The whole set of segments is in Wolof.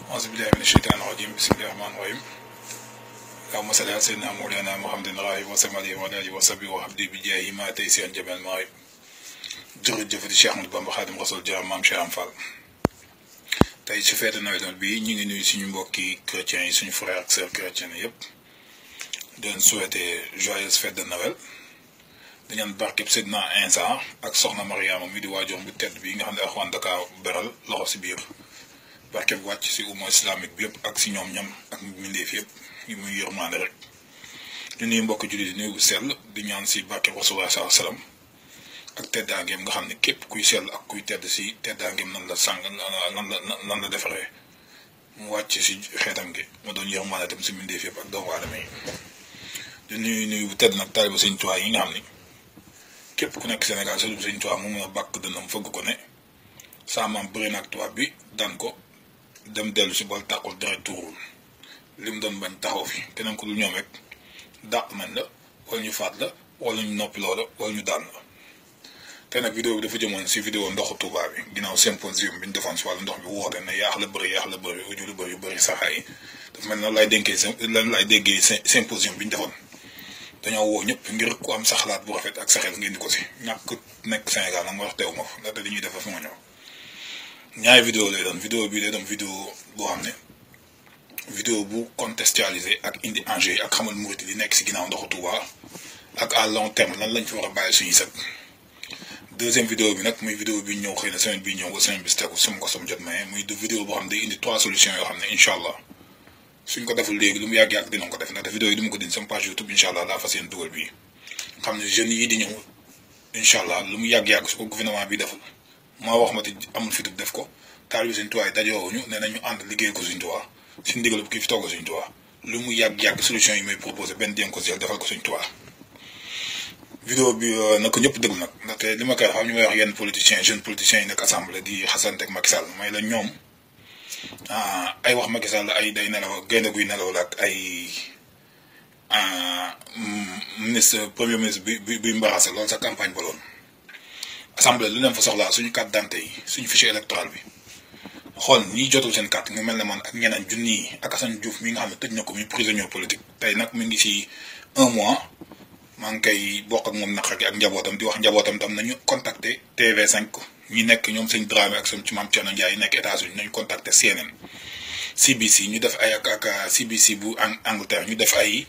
أعوذ بالله من الشيطان الرجيم بسم الله الرحمن الرحيم اللهم صل على سيدنا مولانا محمد الراهب وسلم وعلى آله وصحبه وحبدي بجاهه ما تيسير جميع المغرب jërëjëf di Cheikh Ahmadou Bamba Xaadimu Rasuul jaram maam Cheikh Am Fall tey ci feete Noël bi ñu ngi nuyu suñu mbokki chrétiens yi suñu frères ak sœurs chrétiens yëpp di leen souhaiter joyeuse fête de Noël di ñaan barkeb Seydina Insa ak soxna Mariama mi di waajur bu tedd bi nga xam ne Alxuraan da kaa beral loxo si biir barkeb wàcc si umma islamique bi yëpp ak si ñoom ñam ak mbindeef yëpp ñu muy yërmande rek di nuyu mbokki jullit di nuyu bu sell di ñaan si barkeb Rasulullah sallallahu alayhi wa sallam ak teddaangeem nga xam ne képp kuy sell ak kuy tedd si teddaangeem nan la sàng nan la defaree mu wàcc si xeetam gi ma doon yërmande tam si mbindeef yëpp ak doomu aadama yi di nuyu bu tedd nag taaliba Sëñ Tuubaa yi nga xam ni képp ku nekk Sénégal sëriñ Sëñ Tuubaa mu mun a bàkk dënnam fëgg ko ne saa maam bëri na ak tubaab bi daan ko dem dellu si bool tàqul dara tuurul li mu doon bañ taxaw fi keneen ku dul ñoom rek dàq nañ la wala ñu faat la wala ñu noppi loola wala ñu daan la te nag vidéo bi dafa jëmoon si vidéo ndoxu Touba bi ginnaaw symposium bi ñu defoon si wàllu ndox bi woote ne yaax la bëri uju lu bëri saxaar yi dafa mel lan lay déggee symposium bi ñu defoon dañoo woo ñëpp ngir ku am sa xalaat bu rafet ak sa xel ngeen di ko si ñàkk nekk Sénégal nag ma wax teew ma fa ndaxte li ñuy def fa ma ñëw ñaari vidéo lay doon vidéo bi lay doon vidéo boo xam ne vidéo bu contextualisé ak indi enjeu yi ak xamal murit li nekk si ginnaaw ndoxu Touba ak à long terme lan lañ fi war a bàyyi suñuy sët deuxième vidéo bi nag muy vidéo bi ñëw xëy na semaine bi ñëw ba semaine bi si tegu su ma ko jot maye muy de vidéo boo xam ne day indi 3 solutions yoo xam ne incha allah suñ ko deful léegi lu mu yàgg-yàgg dinañ ko def ndaxte vidéo yi du ma ko dindi sama page YouTube incha allah laa fas yéene dugal bii xam ne jeunes yi di ñëw incha allah lu mu yàgg-yàgg su ko gouvernement bi deful maa wax ma te amul fitub def ko taalibe Sëñ Tuubaa yi dajoowuñu nee nañu ànd liggéey ko Sëñ Tuubaa si ndigal bu kii fi togg Sëñ Tuubaa lu mu yàgg-yàgg solution yi may proposé benn dénk ko si defal ko Sëñ Tuubaa vidéo bi na ko ñëpp déglu nag ndaxte li ma koy xam ñu may wax yenn politiciens jeunes politiciens yi nekk assemblée di xasante ak Macky Sall may la ñoom ay wax Macky Sall ay day nelaw gaynde guy nelaw la ak ay ministre premier ministre bi mbarase loolu sa campagne ba loon assemblée lu leen fa soxlaa suñu carte d'identité yi suñu fichier électoral bi xool ñi jotul seen carte nga mel ne man ak ñeneen junni yi ak Assane Diouf mi nga xam ne tëj na ko muy prisonnier politique tey nag mi ngi si 1 mois maa ngi koy bokk ak moom naqar gi ak njabootam di wax njabootam tam nañu contacter TV5 ñi nekk ñoom sëñ Dramé ak ci maam Thierno Ndiaye nekk États-Unis nañu contacter CNN CBC ñu def ay ak CBC bu Angleterre ñu def ay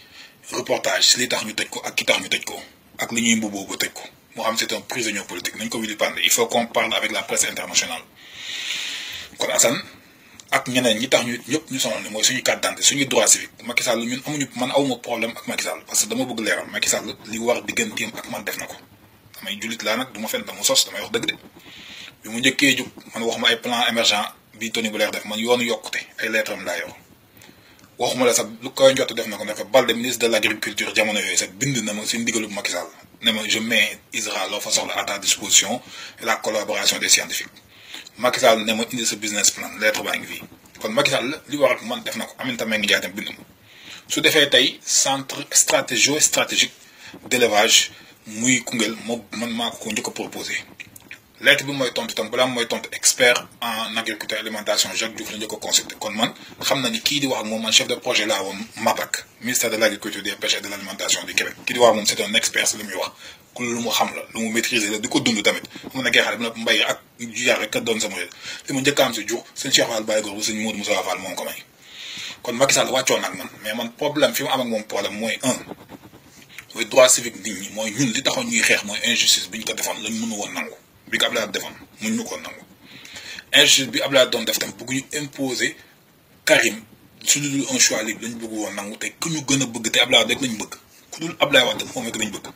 reportage si li tax ñu tëj ko ak ki tax ñu tëj ko ak li ñuy mbubboo ba tëj ko moo xam c'est un prisonnier politique nañ ko vilipender il faut qu'on parle avec la presse internationale kon Assane ak ñeneen ñi tax ñu ñëpp ñu sonal ni mooy suñu carte d'identité suñu droit civique Macky Sall ñun amuñu man awuma problème ak Macky Sall parce que dama bëgg leeral Macky Sall li war digganteem ak man def na ko damay jullit laa nag du ma fen dama sos damay wax dëgg de bi mu njëkkee jóg man waxuma ay plan émergent bi Tony Blair def man yoonu yokkute ay lettre am laa yor waxuma la sax lu koy njott def na ko nekk Balde ministre de l'agriculture jamono yooyu sax bind na ma si ndigalu Macky Sall ne ma je mets Israël loo fa soxla à ta disposition et la collaboration des scientifiques Macky Sall ne ma indi sa business plan lettre baa ngi fii kon Macky Sall li war ak man def na ko Aminata Mbengue Ndiaye tam bind su defee tey centre stratégique d'élevage muy Koungheul moom man maa ko njëkk a proposé lettre bi mooy tontu tam balaa mooy tontu expert en agriculture alimentation Jacques Diouf la njëkk a consulté kon man xam na ni kii di wax ak moom man chef de projet laa woon MAPAC ministère de l'agriculture des pêches et de l'alimentation du Québec kii di wax ak moom c'est un expert si li muy wax ku lu mu xam la lu mu maîtriser la di ko dund tamit mu nekkee xale bi nag mbay ak yar rek kat doon sama réel li ma njëkk a am si jur sëñ Cheikh Fall Baye Góor bu sëñ Modou Moussa Fall moom ko may kon Macky Sall wàccoon ak man mais man problème fi mu am ak moom problème mooy mooy droit civique nit ñi mooy ñun li taxoon ñuy xeex mooy injustice bi ñu ko defoon lañ mënu woon nangu bi ko Abdoulaye defoon mun ñu ko nangu injustice bi Abdoulaye doon def tam bëgg ñu imposer Karim su dul un choix libre lañ bëgg woon nangu te ku ñu gën a bëgg te Abdoulaye rek lañ bëgg ku dul Abdoulaye Wade moom rek lañ bëgg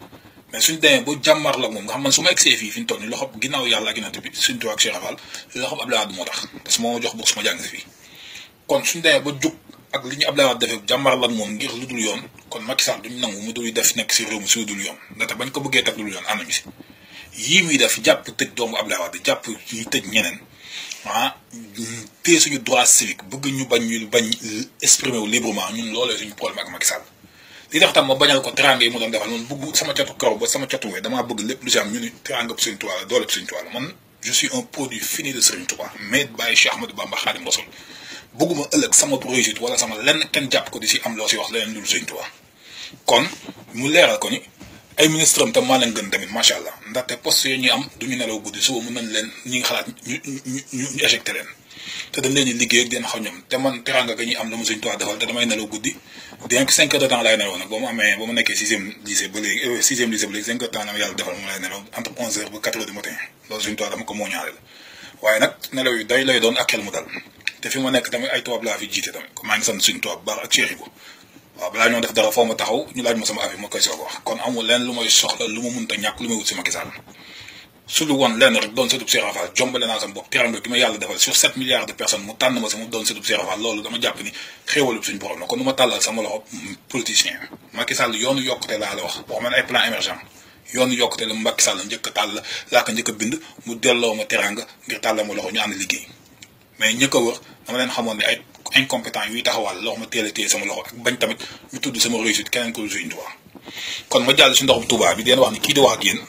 mais suñ demee ba jàmmar la moom nga xam man su ma egsee fii fi ñu toll nii loxob ginnaaw yàlla ak yonent bi suñ tubaab ak Cheikh Fall loxob Abdoulaye Wade moo tax parce que moo jox bourse ma jàng si fii kon suñ demee ba jug ak li ñu Abdoulaye Wade defee jàmmar la moom ngir lu dul yoon kon Macky Sall duñ nangu mu dul def nekk si réew mi si lu dul yoon ndaxte bañ ko bëggee teg lu dul yoon ànd nañu si yii muy def jàpp tëj doomu Abdoulaye Wade jàpp ñu tëj ñeneen téye suñu droit civique bëgg ñu bañ exprimer wu librement ñun loolee suñu problème ak Macky Sall li tax tam ma bañal ko teranga yi mu doon defal man bëgg sama catu kaw ba sama catu wee damaa bëgg lépp lu si am ñu ni teranga bu Sëriñ Tuubaa la doole bu Sëriñ Tuubaa la man je suis un produit fini de Sëriñ Tuubaa made by Cheikh Ahmadou Bamba Xaadimu Rasuul bëgguma ëllëg sama réussite wala sama lenn kenn jàpp ko di si am loo si wax leneen lu Sëñ Tuubaa kon mu leeral ko ni ay ministre am tam maa leen gën tamit macha allah ndaxte poste yi ñuy am du ñu nelaw guddi suba mën nañ leen ñi nga xalaat ñu éjecté leen te dañ leen di liggéey ak den xaw ñoom te man teranga ga ñuy am la mu Sëñ Tuubaa defal te damay nelaw guddi bien que 5 heures de temps laay nelaw nag ba mu nekkee 6e lycée ba léegi 6e lycée ba léegi 5 heures de temps la ma yàlla defal mu lay nelaw entre 11 heures ba 4 heures du matin loolu Sëñ Tuubaa dama ko mooñaale la waaye nag nelaw yu day lay doon ak xel mu dal te fi ma nekk tamit ay tubaab laa fi jiite tamit maa ngi sant Sëñ Tuubaa bu baax ak Cheikh Ibou waaw balaa ñoo def dara foo ma taxaw ñu laaj ma sama avis ma koy soog a wax kon amul lenn lu may soxla lu ma mënta ñàkk lu may wut si Macky Sall su lu woon lenn rek doon sëtub Cheikh Ibou Fall jombale naa sama bopp teranga gi ma yàlla defal sur 7 milliards de personnes mu tànn ma si mu doon sëtub Cheikh Ibou Fall loolu dama jàpp ni xéewalub suñu borom la kon nu ma tàllal sama loxo politicien Macky Sall yoonu yokkute laa la wax waxuma ne ay plan émergent yoonu yokkute la Macky Sall njëkk a tàll laa ko njëkk a bind mu delloo ma teranga ngir tàllal ma loxo ñu ànd liggéey mais ñëkk a wër dama leen xamoon ne ay incompétent yuy taxawal loxo ma teel a téye sama loxo ak bañ tamit ñu tudd sama réussite keneen ko Sëñ Tuubaa kon ma jàll si ndoxum Touba bi di leen wax ni kii di wax ak yéen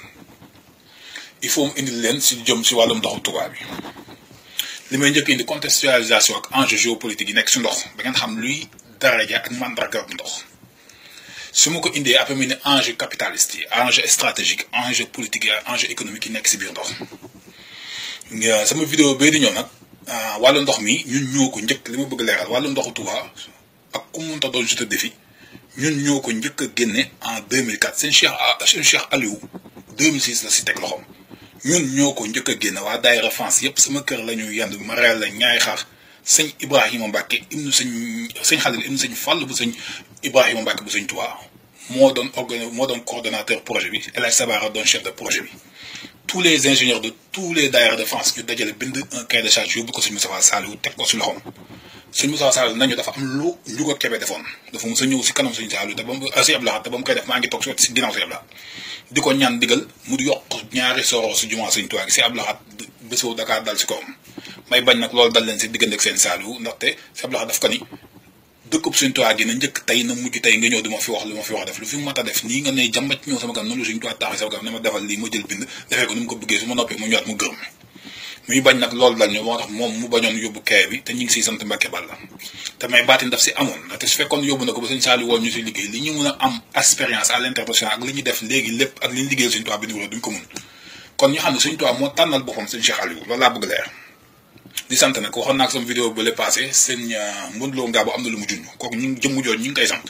il faut mu indil leen si jëm si wàllum ndoxum Touba bi li may njëkk indi contextualisation ak enjeu géopolitique yi nekk si ndox ba ngeen xam luy daraja ak mandarga ndox su ma ko indee après mu ne enjeu capitaliste yi enjeu stratégique enjeu politique yi enjeu économique yi nekk si biir ndox sama vidéo bee di ñëw nag wàllu ndox mi ñun ñoo ko njëkk li ma bëgg leeral wàllu ndoxu Touba ak ku mu mënta doon je te défie ñun ñoo ko njëkk a génne en 2004 seen Cheikh Aliou 2006 la si teg loxoom ñun ñoo ko njëkk a génne waa daayira France yëpp sama kër la ñuy yendu ma reel la ñaay xaar sëñ Ibrahima Mbacke ibnu sëñ Xalil ibnu sëñ Fall bu sëñ Ibrahima Mbacke bu sëñ Touba moo doon coordonnateur projet bi El Hadj Sabara doon chef de projet bi tous les ingénieurs de tous les daayira de France ñu dajale bind un cahier de charge yóbbu ko sëñ Moustapha Saliou teg ko si loxoom sëñ Moustapha Saliou nañu dafa am lu Ndiouga Kébé defoon dafa mos a ñëw si kanam sëñ Saliou te ba mu si Abdou Lahad te ba mu koy def maa ngi toog si ginnaaw si Abdou Lahad di ko ñaan digal mu yokk ñaari sooro si jumaa sëñ Tuubaa gi si Abdou Lahad bésoo Dakar dal si kawam may bañ nag loolu dal leen si diggante ak seen Saliou ndaxte si Abdou Lahad daf ko ni dëkkub Sëñ Tuubaa gi na njëkk tey na mujj tey nga ñëw di ma fi wax lu ma fi wax def lu fi mat a def nii nga ne jàmbat ñëw sama gan noonu la Sëñ Tuubaa taxee sama gan ne ma defal lii ma jël bind defee ko ni mu ko bëggee su ma noppee mu ñëwaat mu gërëm muy bañ nag loolu dal ñu moo tax moom mu bañoon yóbbu kay bi te ñu ngi siy sant Mbàkke Balla te may baatin daf si amoon ndaxte su fekkoon yóbbu na ko ba Sëñ Saliou woon ñu si liggéey li ñu mën a am expérience à l'international ak li ñu def léegi lépp ak li ñu liggéeyal Sëñ Tuubaa bi duñ ko mun kon ñu xam ne Sëñ Tuubaa moo tànnal boppam Sëñ Cheikh Aliou loolu laa bëgg leer di sant nag waxoon naa ko sama vidéo ba le passé sëñ Modou Lo Ngabou am na lu mu junj kooku ñu jëmm jooju ñu ngi koy sant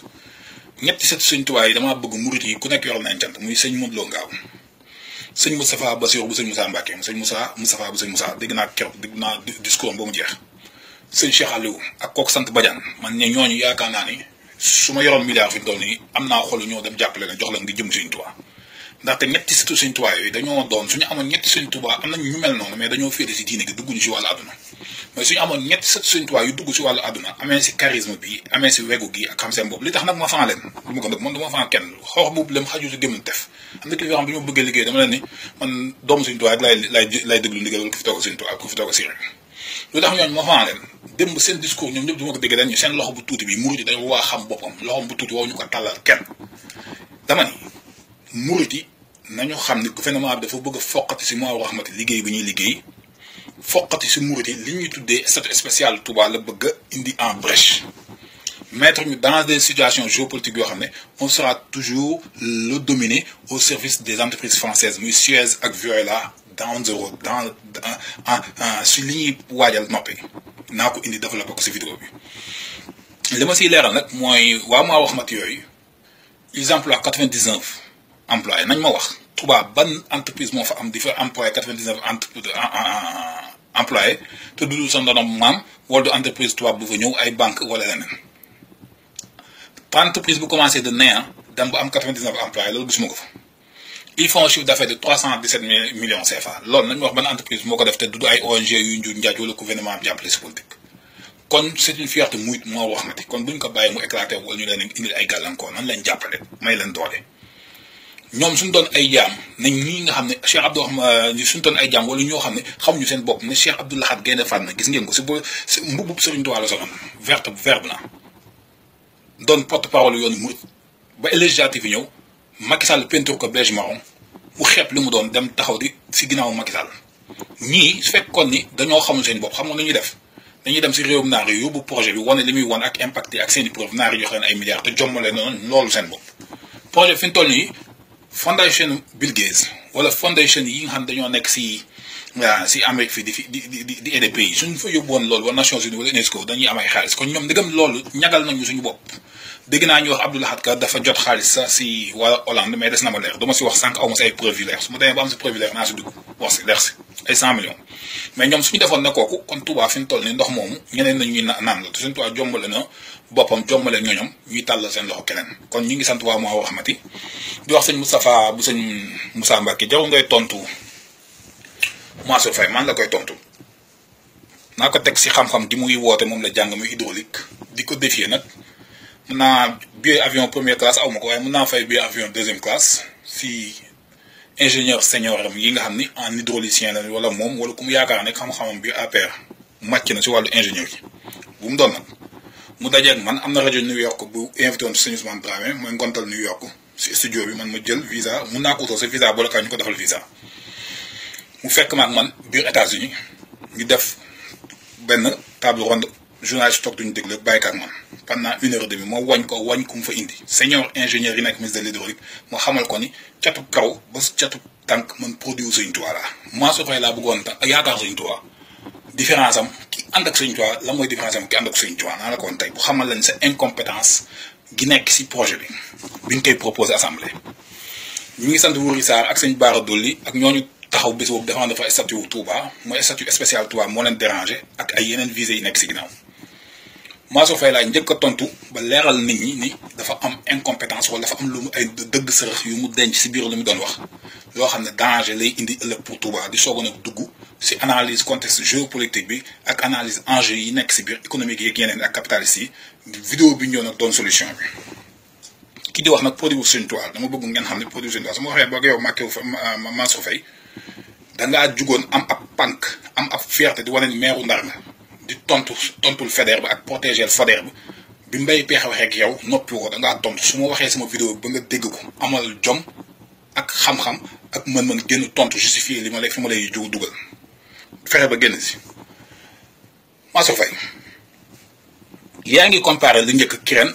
ñetti set Sëñ Tuubaa yi damaa bëgg murit yi ku nekk yoral nañ cant muy sëñ Modou Lo Ngabou sëñ Moustapha Bassirou bu sëñ Moussa Mbacké sëñ Moustapha bu sëñ Moussa dégg naa keroog dégg naa discours ba mu jeex sëñ Cheikh Aliou ak kooku sant Badiane man ne ñooñu yaakaar naa ni su ma yoroon milliard fi mu toll nii am naa xolu ñoo dem jàppale leen jox la ngi jëm Sëñ Tuubaa ndaxte ñetti sëtu Sëñ Tuubaa yooyu dañoo doon suñu amoon ñetti Sëñ Tuubaa am nañ ñu mel noonu mais dañoo féete si diine gi dugguñu si wàllu àdduna mais suñu amoon ñetti sëtu Sëñ Tuubaa yu dugg si wàllu àdduna amee si charisme bi amee si wegu gi ak xam seen bopp li tax nag ma fan leen lu ma ko nag man dama fan kenn xoox boobu lem xaju si gémmiñ tef am na kii yoo xam bi ñu ma bëggee liggéey dama leen ni man doomu Sëñ Tuubaa rek lay déglu ndigal wala ku fi toog Sëñ Tuubaa ku fi toog si rek lu tax ñooñu ma fan leen démb seen discours ñoom ñëpp du ma ko déggee dañu seen loxo bu tuuti bi murit yi dañu waa xam boppam loxom bu tuuti woo ñu ko tàllal kenn dama ni murit yi nañu xam ni gouvernement bi dafa bëgg a foqati si Mawahibou Rahmati liggéey bi ñuy liggéey foqati si murit yi li ñuy tuddee statut spécial Touba la bëgg a indi en brèche mettre ñu dans des situations géopolitiques yoo xam ne on sera toujours le dominé au service des entreprises françaises muy Suez ak Veolia down the road si li ñuy waajal noppee naa ko indi développé ko si vidéo bi li ma siy leeral nag mooy waa Mawahibou Rahmati yooyu ils emploient 99 employés nañ ma wax Touba ban entreprise moo fa am di fa employé 99 employés te du sa ndonom maam wala du entreprise tubaab bu fa ñëw ay banque wala leneen entreprise bu commencé de néant dem ba am 99 employés loolu gisuma ko fa ils font un chiffre d'affaires de 317 millions CFA loolu nañ ma wax ban entreprise moo ko def te du ay ONG yu njuuj njaaj wala gouvernement bi jàppale si politique kon c'est une fierté muy moo wax na ti kon buñ ko bàyyi mu éclaté wala ñu leen indil ay gàllankoor nan leen jàppale may leen doole ñoom suñu doon ay jaam nañ ñii nga xam ne Cheikh Abdou suñu doon ay jaam wala ñoo xam ne xamuñu seen bopp ne Cheikh Abdou Lahad Gaïndé Fatma gis ngeen ko si mbubbub Serigne Touba la soloon vert blanc doon porte parole yoonu murit ba législative yi ñëw Macky Sall peinture ko beige marron mu xeeb li mu doon dem taxaw di si ginnaaw Macky Sall ñii su fekkoon ni dañoo xamul seen bopp xam nga lu ñuy def dañuy dem si réewum naar yi yóbbu projet bi wane li muy wan ak impact yi ak seen i preuve naar yi joxe leen ay milliards te jommale noonu loolu seen bopp. projet fi ñu toll nii fondation Bill Gates wala fondation yi nga xam dañoo nekk si Amérique fii di aider pays suñu fa yóbbuwoon loolu wala Nations Unies wala UNESCO dañuy am ay xaalis kon ñoom ndegam loolu ñagal nañu suñu bopp. dégg naa ñu wax Abdou Lahad Ka dafa jot xaalis sax si wala Hollande mais des na ma leer dama si wax sànq aw ma si ay preuve yu leer su ma demee ba am si preuve yu leer naa si dugg wax si leer si ay 100 millions mais ñoom suñu defoon ne kooku kon Touba fi mu toll nii ndox moomu ñeneen na ñuy naan la te suñu Touba jombale na boppam jombale ñoñom ñuy tàll seen loxo keneen kon ñu ngi sant waa moo waxmati di wax sëñ Moustapha bu sëñ Moussa Mbacke jarul ngay tontu Mansour Faye man la koy tontu naa ko teg si xam-xam gi muy woote moom la jàng muy hydraulique di ko défier nag mën naa billet avion première classe aw ma ko waaye mën naa fay billet avion deuxième classe si ingénieur senior am yi nga xam ni en hydraulicien la wala moom wala ku mu yaakaar ne xam-xamam bi APR màcc na si wàllu ingénieur yi bu mu doon nag mu dajeeg man am na rajo New York bu invité woon sëñ Ousmane Dramé mooy ngontal New York si studio bi man ma jël visa mun naa ko utoo sa visa boole kaa ñu ko defal visa mu fekk ma ak man biir États-Unis ñu def benn table ronde journaliste toog duñu déglu bàyyi ko ak man pendant 1h30 moo wañ ku mu fa indi senior ingénieur yi nekk ministre de l'hydraulique moo xamal ko ni catu kaw ba catu tànk man produit Sëñ Tuubaa laa Mansour Faye laa bëggoon ta yaakaar Sëñ Tuubaa différence am ki ànd ak Sëñ Tuubaa la mooy différence am ki ànd ak Sëñ Tuubaa naa la ko woon tey bu xamal leen sa incompétence gi nekk si projet bi biñ koy proposé assemblée ñu ngi sant Wuri Sarr ak sëñ Bara Dolly ak ñooñu taxaw bés boobu défendre dafa statut wu Touba mooy statut spécial Touba moo leen dérangé ak ay yeneen visées yi nekk si ginnaaw Mansour Faye laa njëkk a tontu ba leeral nit ñi ni dafa am incompétence wala dafa am lu mu ay dëgg sërëx yu mu denc si biir lu mu doon wax loo xam ne danger lay indi ëllëg pour Touba di soog a nag dugg si analyse contexte géopolitique bi ak analyse enjeu yi nekk si biir économique yeeg yeneen ak capitalistes yi vidéo bi ñëw nag doon solution bi ki di wax nag produit bu Sëñ Tuubaa dama bëgg ngeen xam ne produit Sëñ Tuubaa su ma waxee ba yow Mansour Faye dangaa jugoon am ab pànk am ab fierté di wane ni meeru Ndar nga di tontul Faidherbe ba ak protéger Faidherbe bi Mbaye Pekh waxee ak yow noppi woo dangaa tontu su ma waxee sama vidéo ba nga dégg ko amal jom ak xam-xam ak mën-mën génn tontu justifier li ma lay fi ma lay dugal fexe ba génn si Mansour Faye yaa ngi comparé li njëkk Kirène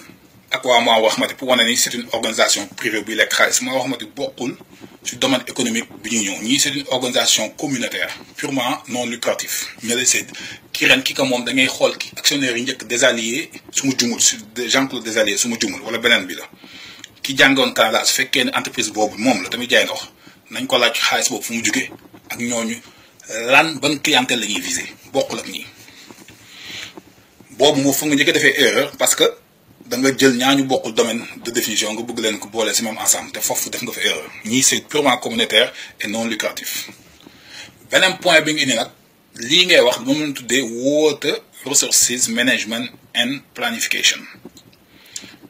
ak waa moo waxmati pour wane ni c'est une organisation privée buy lekk xaalis moo waxmati bokkul ci domaine économique bi ñu ñëw ñii c'est une organisation communautaire purement non lucratif mais la c'est Kirène ki ka moom da ngay xool ki actionnaire yi njëkk Desalliés su ma jumul si Jean-Claude Desalliés su ma jumul wala beneen bi la ki jàngoon Canada su fekkee ne entreprise boobu moom la tamit jaay ndox nañ ko laaj xaalis boobu fu mu jugee ak ñooñu lan ban clientèle la ñuy viser bokkul ak ñii boobu moo fu nga njëkk defee erreur parce que da nga jël ñaañu bokkul domaine de définition nga bëgg leen ko boole si même ensemble te foofu def nga fa erreur ñii c'est purement communautaire et non lucratif beneen point bi nga indi nag lii ngay wax moom lañ tuddee Water Resources Management and Planification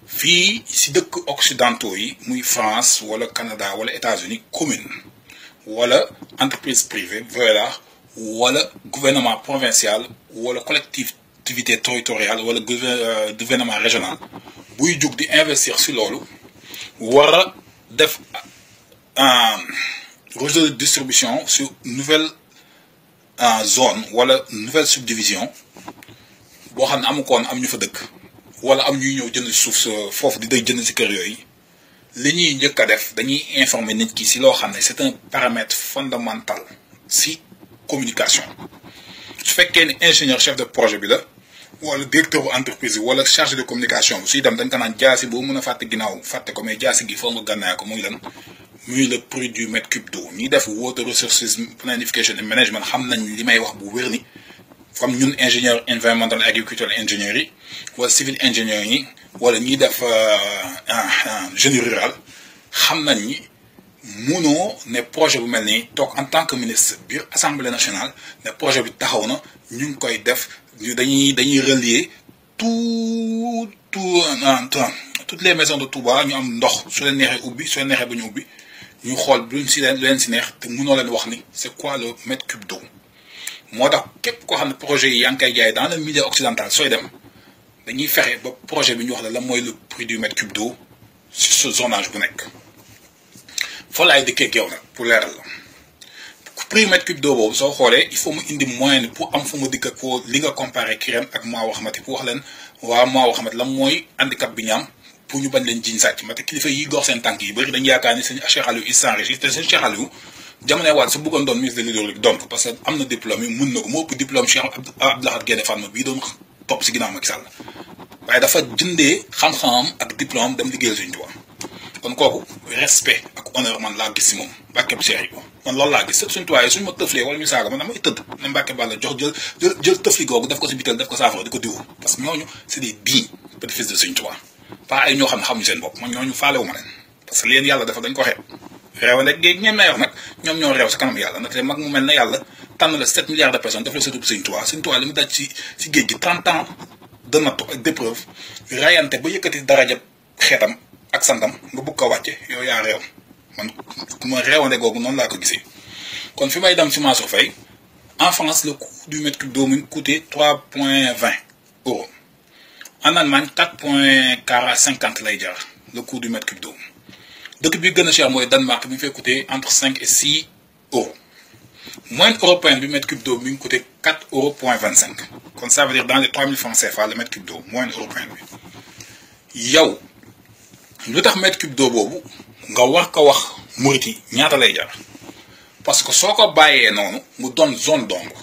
fii si dëkk occidentaux yi muy France wala Canada wala États-Unis commune wala entreprise privée voilà wala gouvernement provincial wala collectivité territoriale wala gouvernement régional buy jug di investir si loolu war a def réseau de distribution sur nouvelle zone wala nouvelle subdivision boo xam ne amu koon am ñu fa dëkk wala am ñuy ñëw jënd suuf foofu di day jënd si kër yooyu li ñuy njëkk a def dañuy informer nit ki si loo xam ne c'est un paramètre fondamental si communication su fekkee ne ingénieur chef de projet bi la wala directeur bu entreprise bi wala chargé de communication bi suy dem dañ ko naan jaasi boo mën a fàtte ginnaaw fàtte ko mais jaasi gi foo nga gànnaay ko muy lan muy le prix du mètre cube d'eau ñuy def water resources planification and management xam nañ li may wax bu wér ni comme ñun ingénieur environnemental agricultural ingénieur yi wala civil ingénieur yi wala ñuy def génie rural xam nañ ni munoo ne projet bu mel nii toog en tant que ministre biir assemblée nationale ne projet bi taxaw na ñu ngi koy def dañuy relier toutes les maisons de Touba ñu am ndox su leen neexee ubbi su leen neexee ba ñu ubbi ñu xool luñ si leen si neex te munoo leen wax ni c'est quoi le mètre cube d'eau moo tax képp koo xam ne projet yi yaa ngi koy jaay dans le milieu occidental sooy dem dañuy fexe ba projet bi ñu wax la mooy le prix du mètre cube d'eau si ce zonage bu nekk foo laay dëkkee geew nag pour leeral la prix mètre cube d'eau boobu soo xoolee il faut mu indi moyen pour am fu mu dikk ak foo li nga comparé Kirène ak Maawa Xamati pour wax leen waa Maawa Xamati lan mooy handicap bi ñaam pour ñu bañ leen jiñ sàcc ma te kilifa yi gox seen tànk yi bëri dañu yaakaar ni sëñ Cheikh Aliou il s'enrichit te sëñ Cheikh Aliou jamonoy waat su bëggoon doon ministre de l'hydraulique doon ko parce que am na diplôme yi mun na ko moo ëpp diplôme Cheikh Abdou Lahad Gaïndé Fatma bii doon topp si ginnaaw Macky Sall waaye dafa jëndee xam-xamam ak diplôme dem liggéeyal Sëñ Tuubaa kon kooku respect ak honneur man laa gis si moom Mbàkke Cheikh yi man loolu laa gis Sëñ Tuubaa yi suñu ma tëflee wala ñu saaga man damay tëdd ne Mbàkke Balla jox jël tëfli googu def ko si bitel def ko saafara di ko diwu parce que ñooñu c'est des dignes petits-fils de Sëñ Tuubaa pas ay ñoo xam ne xamuñu seen bopp man ñooñu faalewu ma leen parce que leen yàlla dafa dañ ko xeeb réew nag géej ñeen may wax nag ñoom ñoo réew si kanam yàlla nag te mag mu mel na yàlla tànn la 7 milliards de personnes def la sëtub Sëñ Tuubaa Sëñ Tuubaa li mu daj si géej gi 30 ans de nattu ak d'épreuve rayante ba yëkkati daraja xeetam ak santam nga bëgg ko wàcce yow yaa réew man ma réewande googu noonu laa ko gisee kon fi may dem si Mansour Faye en France le coût du mètre cube d'eau mu ngi coûté 3,20 euros en Allemagne 4,50 lay jar le coût du mètre cube d'eau dëkk bi gën a cher mooy Danemark bi mu fay coûté entre 5 et 6 euros moyenne européenne bi mètre cube d'eau mi ngi coûté 4,25 euros kon ça veut dire dans les 3000 francs CFA le mètre cube d'eau moyenne européenne bi yow lu tax mètre cube d'eau boobu nga war ko wax murit yi ñaata lay jar parce que soo ko bàyyee noonu mu doon zone d'ombre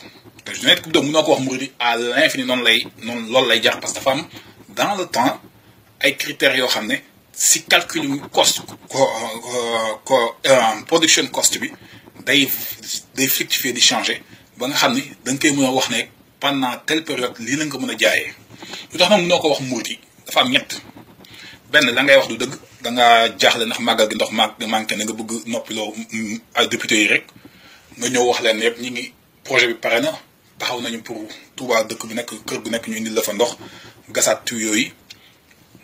te mètre cube d'eau mënoo ko wax murit yi à l'infini noonu loolu lay jar parce que dafa am dans le temps ay critères yoo xam ne si calcul cost production cost bi day fluctuer di changer ba nga xam ni da nga koy mën a wax ne pendant telle période lii la nga ko mën a jaayee lu tax nag mënoo ko wax murit yi dafa am ñett benn la ngay wax du dëgg da nga jaaxle ndax màggal gi ndox manqué na nga bëgg noppiloo ay député yi rek nga ñëw wax leen yëpp ñi ngi projet bi pare na taxaw nañu pour Touba dëkk bi nekk kër gu nekk ñu indil la fa ndox gasaat tuyaux yi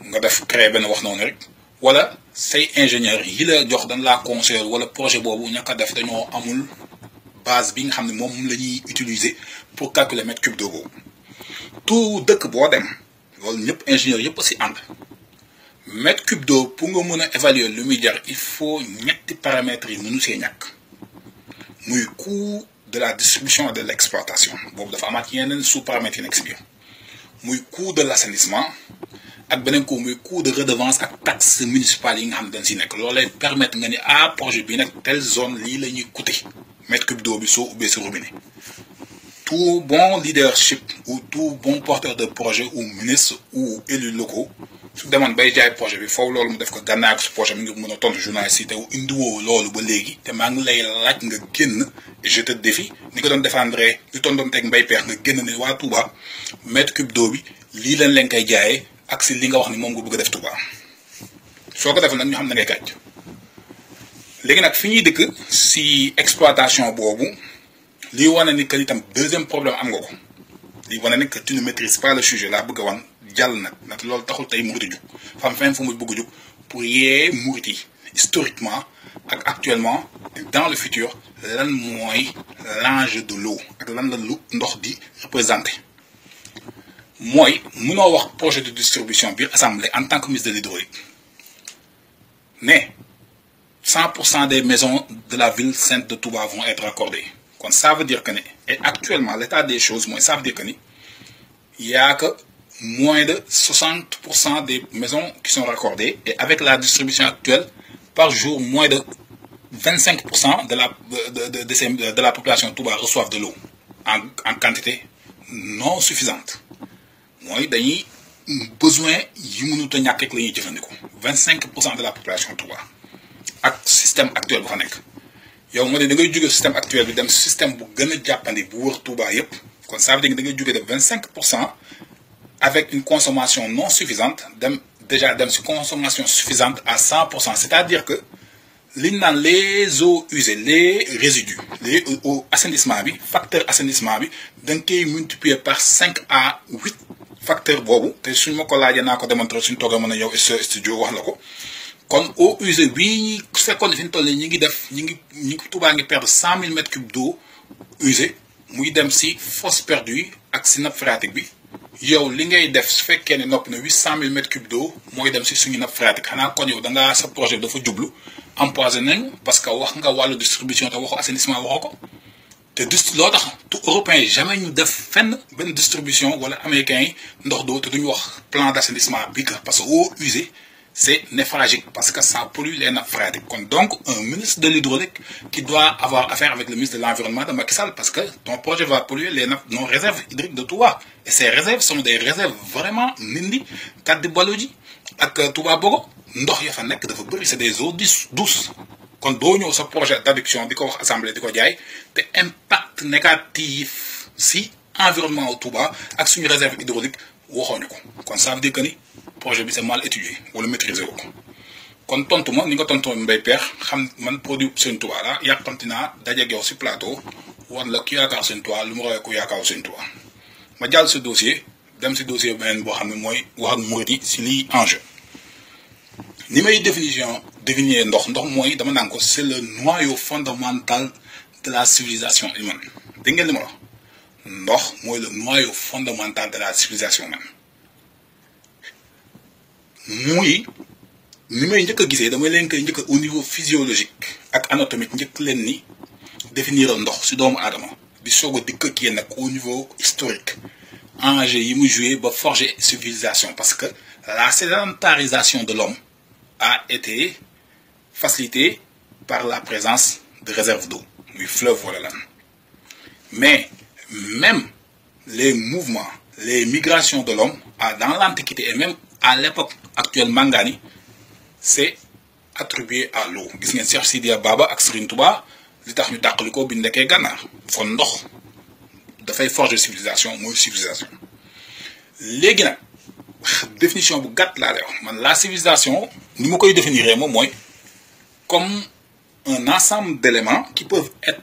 nga def créer benn wax noonu rek wala say ingénieur yi la jox dañ laa conseiller wala projet boobu ñàkk a def dañoo amul base bi nga xam ne moom la ñuy utiliser pour calculer mètre cube d'eau boobu tout dëkk boo dem loolu ñëpp ingénieur yëpp si ànd mètre cube d'eau pour nga mën a évaluer lu muy jar il faut ñetti paramètres yi mënu see ñàkk muy coût de la distribution et de l'exploitation boobu dafa amaat yeneen sous paramètres yi nekk si biir muy coût de l'assainissement ak beneen coût muy coût de redevance ak taxe municipale yi nga xam ne dañ si nekk loolu lay permettre nga ni projet bi nag telle zone lii la ñuy coûter mètre cube d'eau bi soo ubbee sa robinet tout bon leadership ou tout bon porteur de projet ou ministre ou élus locaux su demoon bay jaay projet bi foofu loolu mu def ko gànnaaw ko si projet bi nga mën a tontu journaliste yi te indiwoo loolu ba léegi te maa ngi lay laaj nga génn je te défie ni nga doon défendre li doon teg mbay peex nga génn ne waa Touba mètre cube d'eau bi lii lañ leen koy jaayee ak si li nga wax ni moom nga bëgg a def Touba soo ko defee nag ñu xam ne ngay kàcc léegi nag fi ñuy dëkk si exploitation boobu lii wane ni que itam deuxième problème am nga ko lii wane ni que tu ne maîtrises pas le sujet laa bëgg a wan jàll nag loolu taxul tey murit jug fam fenn fu muy bëgg a jug pour yee murit yi historiquement ak actuellement dans le futur lan mooy l'enjeu de l'eau ak lan la lu ndox di représenté mooy mënoo wax projet de distribution biir assemblée en tant que ministre de l'hydraulique mais 100% des maisons de la ville sainte de Touba vont être raccordées kon ça veut dire que et actuellement l'état des choses mooy ça veut dire que il y a que moins de 60% des maisons qui sont raccordées et avec la distribution actuelle par jour moins de 25% de la population Touba reçoivent de l'eau en quantité non suffisante mooy dañuy besoin yi mënut a ñàkk rek la ñuy jëfandikoo 25% de la population Touba ak système actuel bu fa nekk yow nga ne da ngay jóge système actuel bi dem système bu gën a jàppandi bu wër Touba yépp kon ça veut dire da ngay jóge de 25% avec une consommation non suffisante dem sur consommation suffisante à 100%. C'est-à-dire que les eaux usées, les résidus, les assainissement bi facteur assainissement bi da nga koy multiplier par 5 à 8 facteurs boobu te suñ ma ko laajee naa ko démontrer suñ toogee mën a ñëw studio wax la ko kon eau usée bii su fekkoon ne fi ñu toll nii ñi ngi Touba ngi perdre 100 000 mètres cubes d'eau usée muy dem si fosse perdue ak si nappe phréatique bi yow li ngay def su fekkee ne nopp na 800 000 mètres cubes d'eau mooy dem si suñu nappe phréatique xanaa kon yow da ngaa sa projet dafa jublu empoisonné nañu parce que wax nga wàllu distribution te waxu assainissement waxoo ko te loo tax tout européen jamais ñu def fenn benn distribution wala américain yi ndox d'eau te duñu wax plan d'assainissement bi parce que eau usée c'est néphragique parce que ça pollue les nappes phréatiques. Donc, un ministre de l'hydraulique qui doit avoir affaire avec le ministre de l'Environnement de Macky Sall parce que ton projet va polluer nos réserves hydriques de Touba. Et ces réserves sont des réserves vraiment Nindi, Kadi Baloji, ak Touba Bogo. Ndox ya fa nek dafa bëri c'est des eaux douces. Kon do ñëw sa projet d'adduction bi ko wax assemblée di ko jaay te impact négatif si environnement au Touba ak suñu réserve hydraulique waxoñu ko. Kon ça veut dire que ni projet bi c'est mal étudié wala maîtriser ko kon tontu ma ni nga tontu Mbaye Pekh xam man produit Sëñ Touba la yàkkamti naa dajeeg yow si plateau wan la ki yaakaar Sëñ Touba lu mu rawee ku yaakaar Sëñ Touba ma jàll si dossier dem si dossier beneen boo xam ne mooy wax ak murit yi si lii enjeu ni may définir ndox mooy dama naan ko c'est le noyau fondamental de la civilisation humaine dégg ngeen li ma wax ndox mooy le noyau fondamental de la civilisation humaine muy ni may njëkk a gisee damay leen koy njëkk au niveau physiologique ak anatomique njëkk leen ni définir ndox si doomu aadama di soog a dikk ak yéen nag au niveau historique enjeu yi mu joué ba forger civilisation parce que la sédentarisation de l'homme a été facilitée par la présence de réserves d'eau muy fleuve wala lan mais même les mouvements les migrations de l'homme dans l'Antiquité et même à l'époque actuelle Mangani c'est attribué à l'eau gis ngeen Cheikh Sidiya Baba ak Serigne Touba li tax ñu tàqali ko bi nekkee Gànnaar kon ndox dafay forger civilisation mooy civilisation léegi nag définition bu gàtt laa lay wax man la civilisation ni ma koy définir moom mooy comme un ensemble d'éléments qui peuvent être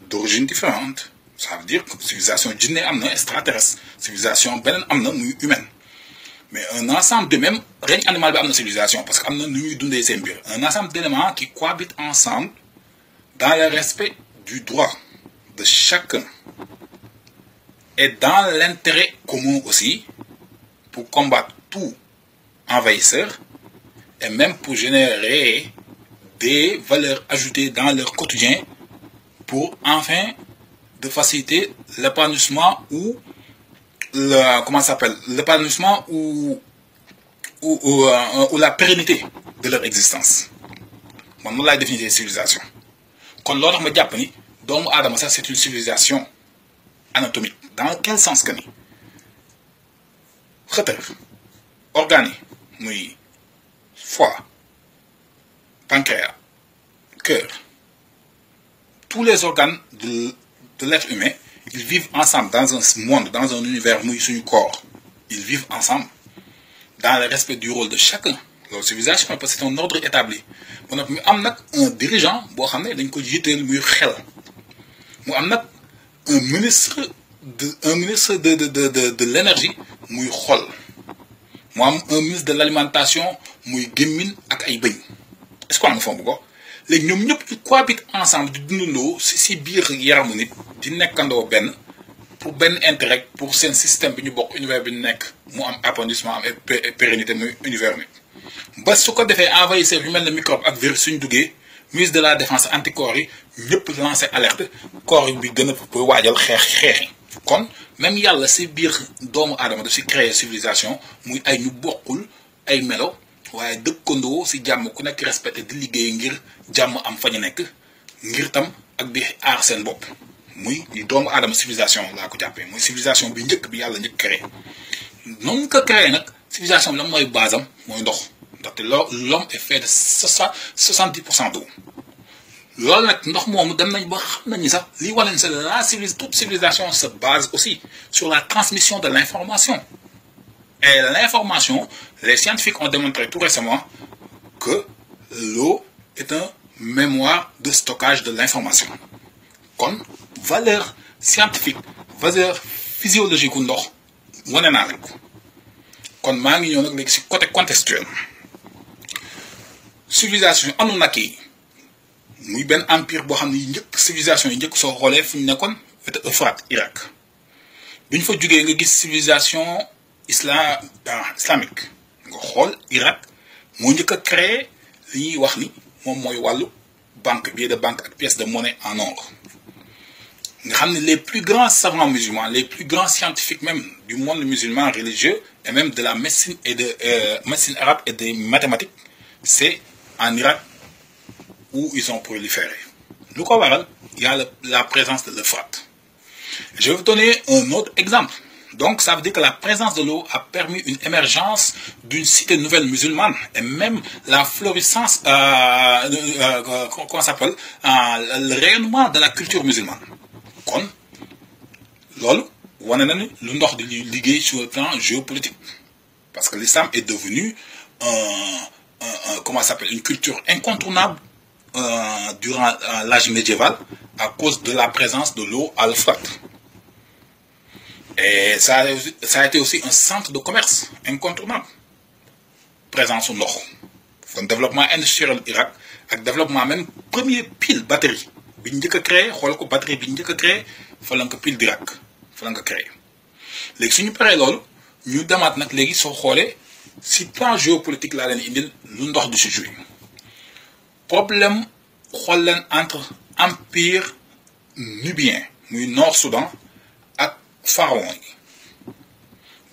d'origine différente ça veut dire que civilisation jinne am na extraterrestre civilisation beneen am na muy humaine mais un ensemble de même règne animal bi am na civilisation parce que am na nu ñuy dundee seen biir un ensemble d'éléments qui cohabitent ensemble dans le respect du droit de chacun et dans l'intérêt commun aussi pour combattre tout envahisseur et même pour générer des valeurs ajoutées dans leur quotidien pour enfin de faciliter l'épanouissement ou l'épanouissement ou la pérennité de leur existence. Man noonu laay définir civilisation kon loo tax ma jàpp ni doomu aadama sax c'est une civilisation anatomique dans quel sens que ni xëtër organes yi muy foie pancréas cœur tous les organes de l'être humain ils vivent ensemble dans un monde dans un univers muy suñu corps ils vivent ensemble dans le respect du rôle de chacun loolu civilisation parce que c'est un ordre établi mu nag mu am nag un dirigeant boo xam ne dañ ko jiiteel muy xel mu am nag un ministre de l'énergie muy xol mu am un ministre de l'alimentation muy gémmin ak ay bëñ est-ce que am nga foofu ko léegi ñoom ñëpp ñu cohabitent ensemble di dundandoo si biir yaramu nit di nekkandoo benn pour benn intérêt pour seen système bi ñu bokk univers bi ñu nekk mu am approfondissement am pérennité muy univers bi ba su ko defee envahisseur yu mel ne microbe ak virus suñ duggee ministre de la défense anticorps yi ñëpp lancé alerte corps bi gën a waajal xeexi kon même yàlla si biir doomu aadama daf si créer civilisation muy ay ñu bokkul ay melo waaye dëkkandoo si jàmm ku nekk respecté di liggéey ngir jàmm am fa ñu nekk ngir tam ak di aar seen bopp muy doomu aadama civilisation laa ko jàppee muy civilisation bi njëkk bi yàlla njëkk créé noonu ko créé nag civilisation bi lan mooy base am mooy ndox ndaxte l'homme est fait de 70% d'eau loolu nag ndox moomu dem nañ ba xam nañ ni sax lii wane c'est la toute civilisation se base aussi sur la transmission de l'information et l'information les scientifiques ont démontré tout récemment que l'eau est un mémoire de stockage de l'information kon valeur scientifique valeur physiologique u ndox wane naa leen ko kon maa ngi ñëw nag léegi si côté contextuel civilisation Anunnaki muy benn empire boo xam ne njëkk civilisation yi njëkk soo xoolee fu ñu nekkoon wetu Euphrate Irak bi ñu fa jógee nga gis civilisation islamique nga xool Irak moo njëkk a créé li ñuy wax ni moom mooy wàllu banque billet de banque ak pièce de monnaie en or Les plus grands savants musulmans, les plus grands scientifiques même du monde musulman religieux, et même de la médecine et de médecine arabe et des mathématiques, c'est en Irak où ils ont proliféré. Le Kowaral, il y a la présence de l'Euphrate. Je vais vous donner un autre exemple. Donc, ça veut dire que la présence de l'eau a permis une émergence d'une cité nouvelle musulmane et même la florissance, comment ça s'appelle, le rayonnement de la culture musulmane. Kon, lolo, wane na ni lu ndox di liggéey sur le plan géopolitique. Parce que l'islam est devenu comment ça s'appelle, une culture incontournable durant l'âge médiéval à cause de la présence de l'eau à l'Euphrate. Et ça a été aussi un centre de commerce incontournable. Présence au nord. Le développement industriel de l'Irak, avec le développement même premier pile batterie. Bi ñu créé, xool ko batterie bi ñu créé, fa lañ ko pile d'Irak, fa lañ ko créé. Léegi suñu paree loolu, ñu demaat nag léegi soo xoolee si plan géopolitique laa leen indil lu ndox du si joué. Problème xool leen entre empire nubien, muy Nord Soudan, pharaon yi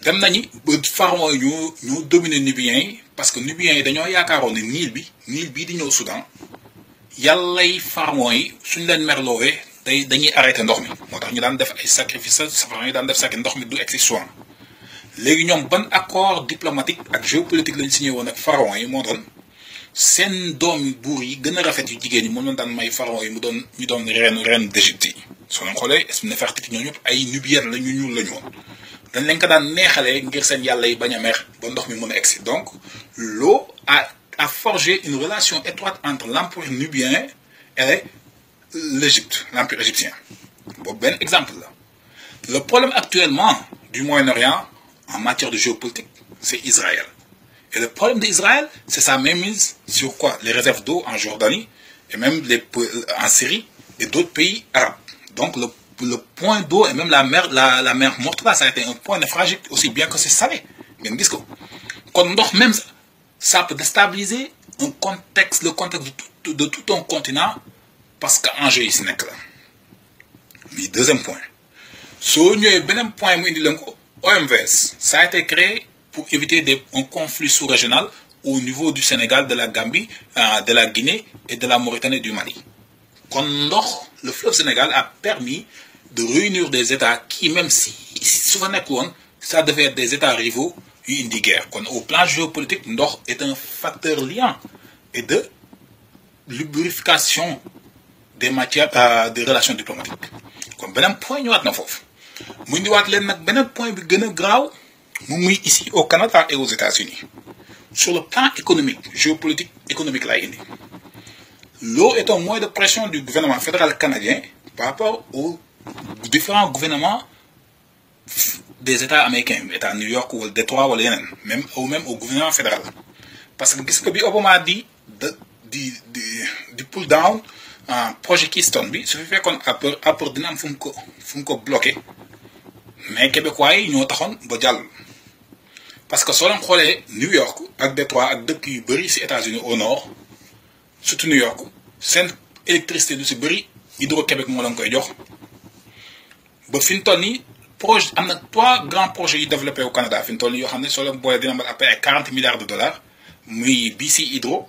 dem nañi ba pharaon yi ñoo dominer nubiens yi parce que nubiens yi dañoo yaakaaroon ne Nil bii di ñëw Soudan yàllay pharaon yi suñ leen merloowee dañuy arrêté ndox mi moo tax ñu daan def ay sacrifice pharaon yi daan def sacrifice ndox mi du egsi souvent léegi ñoom ban accord diplomatique ak géopolitique lañ signé woon ak pharaon yi moo doon seen doom buur yi gën a rafet yu jigéen ñi moom lañ daan may pharaon yi ñu doon reine d'Égypte yi soo leen xoolee Néfertiti ñoo ñëpp ay nubiennes la ñu ñuul la ñu woon dañ leen ko daan neexalee ngir seen yàlla yi bañ a mer ba ndox mi mën a egsi donc l'eau a forgé une relation étroite entre l'empire nubien et l'Égypte, l'empire égyptien. Bon, ben exemple là. Le problème actuellement du Moyen-Orient en matière de géopolitique, c'est Israël. Et le problème d'Israël, c'est sa mainmise sur quoi? Les réserves d'eau en Jordanie et même en Syrie et d'autres pays arabes. Donc le point d'eau et même la mer morte là, ça a été un point névralgique aussi bien que c'est salé. Bien dit ko. Kon ndox même ça peut déstabiliser le contexte de tout un continent parce que enjeu yi si nekk la. Mais deuxième point. Soo ñëwee beneen point mu indi leen ko OMVS, ça a été créé pour éviter un conflit sous-régional au niveau du Sénégal, de la Gambie, de la Guinée et de la Mauritanie et du Mali. Kon ndox, le fleuve Sénégal a permis de réunir des États qui, même si souvent ça devait être des États rivaux, yu indi guerre. Au plan géopolitique, ndox est un facteur liant et de lubrification des matières, des relations diplomatiques. Comme beneen point ñëwaat na foofu mu indiwaat leen nag beneen point bi gën a graaw mu muy ici au Canada et aux États-Unis sur le plan économique géopolitique économique lay indi. L'eau est un moyen de pression du gouvernement fédéral canadien par rapport aux différents gouvernements des États américains, État New York ou Détroit ou yeneen même au gouvernement fédéral. Parce que gis nga bi Obama di pull down projet Keystone bi su fi fekkoon apport dina am fu mu ko bloqué mais québécois yi ñoo taxoon ba jàll. Parce que soo leen xoolee New York ak Détroit ak dëkk yu bëri si États-Unis au nord surtout New York seen électricité du si bëri Hydro-Québec moo leen koy jox ba fi mu toll nii projet am na 3 grands projets yi développé au Canada fi mu toll nii yoo xam ne soo leen boolee dina mën a ay 40 milliards de dollars muy BC Hydro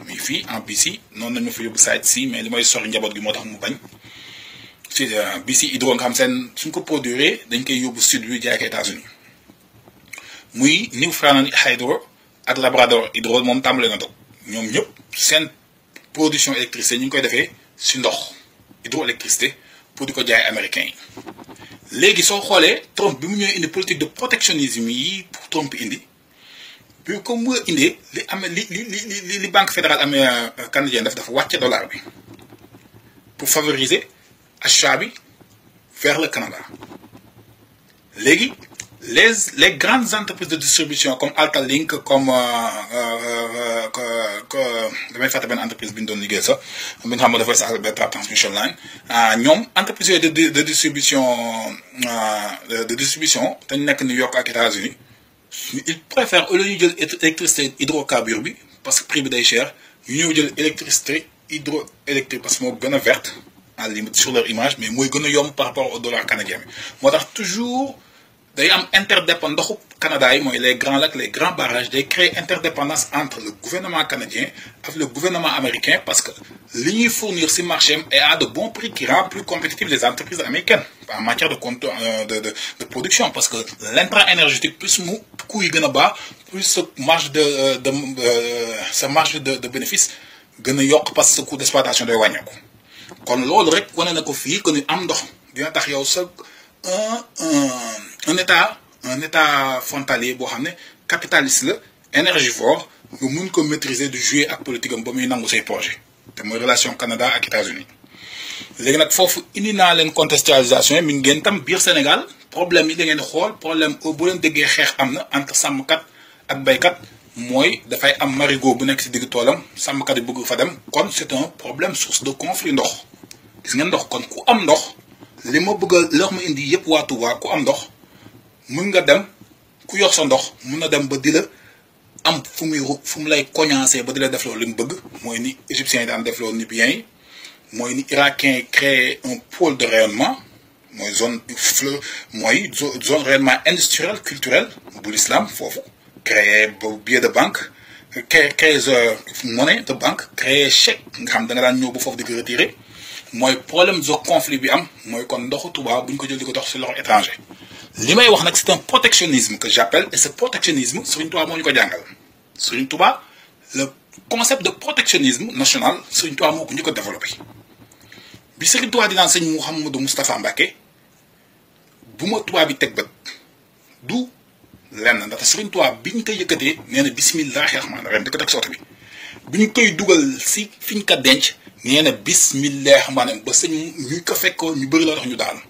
muy fii en BC noonu nañu fa yóbbu site si mais li may sori njaboot gi moo tax mu bañ si BC Hydro nga xam seen suñ ko produire dañ koy yóbbu sud bi jaay ko États-Unis muy Newfoundland Hydro ak Labrador Hydro moom tàmbale na dog ñoom ñëpp seen production électricité ñu ngi koy defee si ndox hydroélectricité pour di ko jaay américains yi. Léegi soo xoolee Trump bi mu ñëwee indi politique de protectionnisme yi pour Trump indi bi comme mu indee li amee li banque fédérale canadienne dafa wàcce dollar bi pour favoriser achat bi vers le Canada. Léegi les grandes entreprises de distribution comme Altalink comme damay fàtte benn entreprise bi ñu doon liggéey sax bi nga xam ne dafay sa Alberta Transmission Line ñoom entreprise yooyu de distribution te ñu nekk New York ak États-Unis ils préfèrent au lieu ñu jël électricité hydrocarbure bi parce que prix bi day cher ñu ñëw jël électricité hydroélectrique parce que moo gën a verte en limite sur leur image mais mooy gën a yomb par rapport au dollar canadien bi moo tax toujours day am interdépendance ndoxu Canada yi mooy les grands lacs les grands barrages day créer interdépendance entre le gouvernement canadien ak le gouvernement américain parce que li ñuy fournir ci marché am est à de bons prix qui rend plus compétitif les entreprises américaines en matière de production parce que l'intrant énergétique plus mu coût yi gën a baax plus sa marge sa marge de bénéfice gën a yokk parce que sa coût d'exploitation day wàññeeku kon loolu rek wane na ko fii que ni am ndox dina tax yow sa un état frontalier boo xam ne capitaliste la énergivore nga mun ko maîtriser du jouer ak politique am ba muy nangu say projet te mooy relation Canada ak États-Unis léegi nag foofu indi naa leen contextualisation yi mi ngeen tam biir Sénégal problème yi da ngeen xool problème bu leen déggee xeex am na entre sàmmkat ak baykat mooy dafay am marigot bu nekk ci digg toolam sàmmkat yi bëgg fa dem kon c'est un problème source de conflit ndox gis ngeen ndox kon ku am ndox li ma bëgg a loo ma indi yëpp waa Touba ku am ndox mën nga dem ku yor sa ndox mën na dem ba di la am fu mu lay coñancé ba di la def loolu li mu bëgg mooy ni égyptiens yi daan def loolu libyens yi mooy ni irakiens yi créé un pôle de rayonnement mooy zone rayonnement industriel culturel bu l'islam foofu créé ba billet de banque créé monnaie de banque créé chèque nga xam da nga daan ñëw ba foofu di ko retiré mooy problème de conflit bi am mooy kon ndoxu Touba bu ñu ko jël di ko dox ci loxo étranger li may wax nag c'est un protectionnisme que j'appelle et ce protectionnisme Serigne Touba moo ñu ko jàngal Serigne Touba le concept de protectionnisme national Serigne Touba moo ko ñu ko développé bi Serigne Touba di naan sëñ Mouhamadou Moustapha Mbacké bu ma Touba bi teg bët du lenn ndaxte Serigne Touba bi ñu koy yëkkatee nee na bismillahi rahmaani rahim di ko teg soto bi ñu koy dugal si fi ñu ko denc nee na bismillahi rahmaani rahim ba sëñ ñu ko fekkoo ñu bëri la tax ñu daanu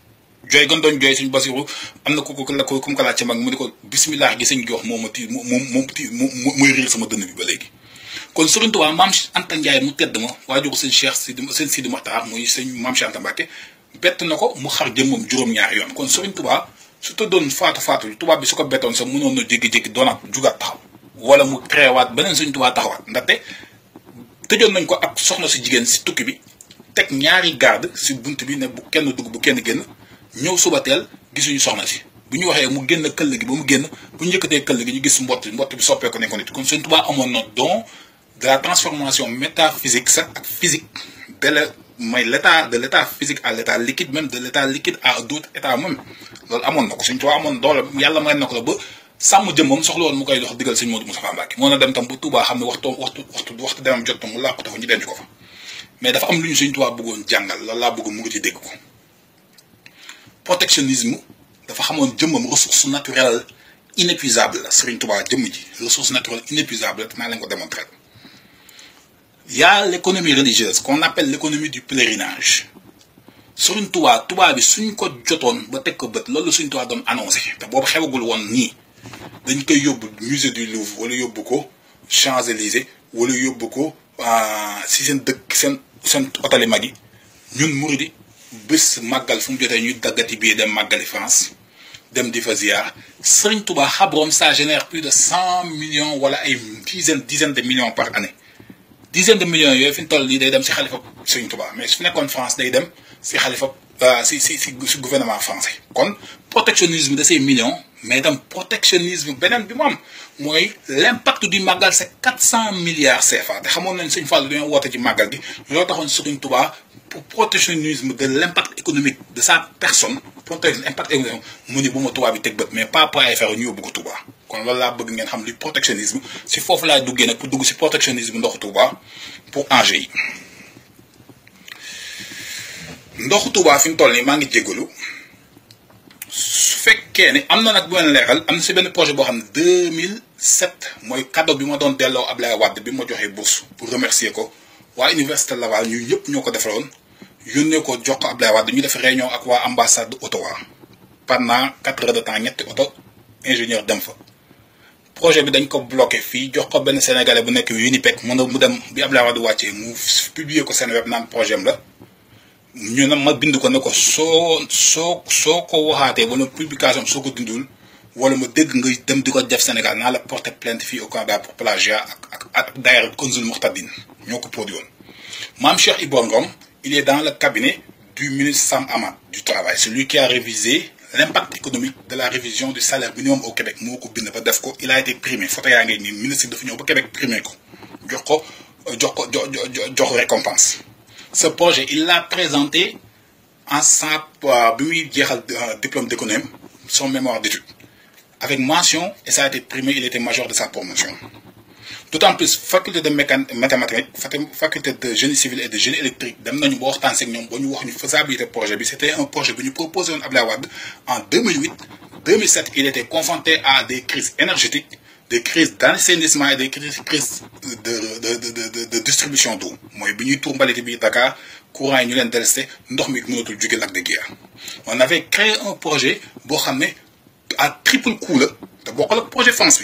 jooy gën doon jooy suñu Basiru am na ku ko laaj ci mag mu ne ko bismillah gi sëñ jox moom mooy riir sama dënn bi ba léegi kon Serigne Touba maam Anta Ndiaye mu tedd ma waajuru sëñ Cheikh sëñ Sidi Mokhtar muy sëñ maam Cheikh Anta Mbacké bett na ko mu xar jëmmam juróom-ñaari yoon kon Serigne Touba su tëddoon faatu tubaab bi su ko bettoon sax mënoon na jékki-jékki doonaat jugaat taxaw wala mu créewaat beneen Serigne Touba taxawaat ndaxte tëjoon nañ ko ak soxna si jigéen si tukki bi teg ñaari garde si bunt bi ne bu kenn dugg bu kenn génn ñëw suba teel gisuñu soxna si bu ñu waxee mu génn këll gi ba mu génn bu ñu yëkkatee këll gi ñu gis mbott bi soppeeku ne ko nit kon Serigne Touba amoon na don de la transformation métaphysique sax ak physique de l'état physique à l'état liquide même de l'état liquide à d'autres états même loolu amoon na ko Serigne Touba amoon doole yàlla may na ko la ba sàmm jëmmam soxla woon mu koy dox digal Serigne Modou Moustapha Mbacké moo na dem tam bu Touba xam ne waxtu demam jot tam mu làqu tafa ñu denc ko fa mais dafa am lu ñu Serigne Touba bëggoon jàngal loolu laa bëgg mu ngi ci dégg ko protectionnisme dafa xamoon jëmmam ressource naturelle inépuisable la Serigne Touba jëmm ji ressource naturelle inépuisable te naa leen ko démontrer il y a l'économie religieuse qu'on appelle l'économie du pèlerinage Serigne Touba bi suñ ko jotoon ba teg ko bët loolu Serigne Touba doon annoncé te boobu xewagul woon nii dañ koy yóbbu musée du Louvre wala yóbbu ko Champs-Élysées wala yóbbu ko si seen dëkk seen hôtel mag yi ñun muridi bés màggal fu mu jotee ñuy daggati bii dem màggali France dem di fa ziar Serigne Touba xabroom ça génère plus de 100 millions wala ay dizaine de millions par année dizaine de millions yooyu fi ñu toll lii day dem si xalifa Serigne Touba mais su nekkoon France day dem si xalifa si gouvernement français kon protectionnisme de ces millions mais tam protectionnisme beneen bi mu am mooy l'impact du màggal c'est 400 milliards CFA te xamoon nañ Serigne Fallou dañoo woote ci màggal gi loolu taxoon Serigne Touba pour protectionnisme de l'impact économique de sa personne protection impact économique mu ni bu ma Touba bi teg bët mais pas pour ay affaire ñu yóbbu ko Touba kon loolu laa bëgg ngeen xam li protectionnisme si foofu laay duggee nag pour dugg si protectionnisme ndoxu Touba pour enjeu yi ndoxu Touba fi mu toll nii maa ngi jégalu su fekkee ne am na nag bu leen leeral am na si benn projet boo xam ne 2007 mooy cadeau bi ma doon delloo Ablaye Wade bi ma joxee bourse pour remercier ko waa Université Laval ñu ñëpp ñoo ko defaloon yónnee ko jox ko Ablaye Wade ñu def réunion ak waa ambassade Ottawa pendant 4 heures de temps ñetti oto ingénieur dem fa projet bi dañ ko bloqué fii jox ko benn sénégalais bu nekk Winnipeg mu dem bi Ablaye Wade wàccee mu publier ko seen web naan projet am la ñu ne ma bind ko ne ko soo ko waxaatee wala publication soo ko dindul wala ma dégg nga dem di ko def Sénégal naa la porter plainte fii au Canada pour plagiat ak d'ailleurs Konzul Mohtadine ñoo ko produit woon Mame Cheikh Ibor Ngom il est dans le cabinet du ministre Sam Amad du Travail, celui qui a révisé l'impact économique de la révision du salaire minimum au Québec. Il a été primé. Le ministre de Québec primé. Récompense. Ce projet, il l'a présenté en sa diplôme d'économie, son mémoire d'études. Avec mention, et ça a été primé, il était major de sa promotion. D'autant plus, faculté de mathématiques, faculté de génie civil et de génie électrique, c'était un projet que nous proposions en 2008. 2007, il était confronté à des crises énergétiques, des crises d'assainissement et des crises de distribution d'eau. Moi, Dakar, courant et on avait créé un projet à triple coup. Le projet France,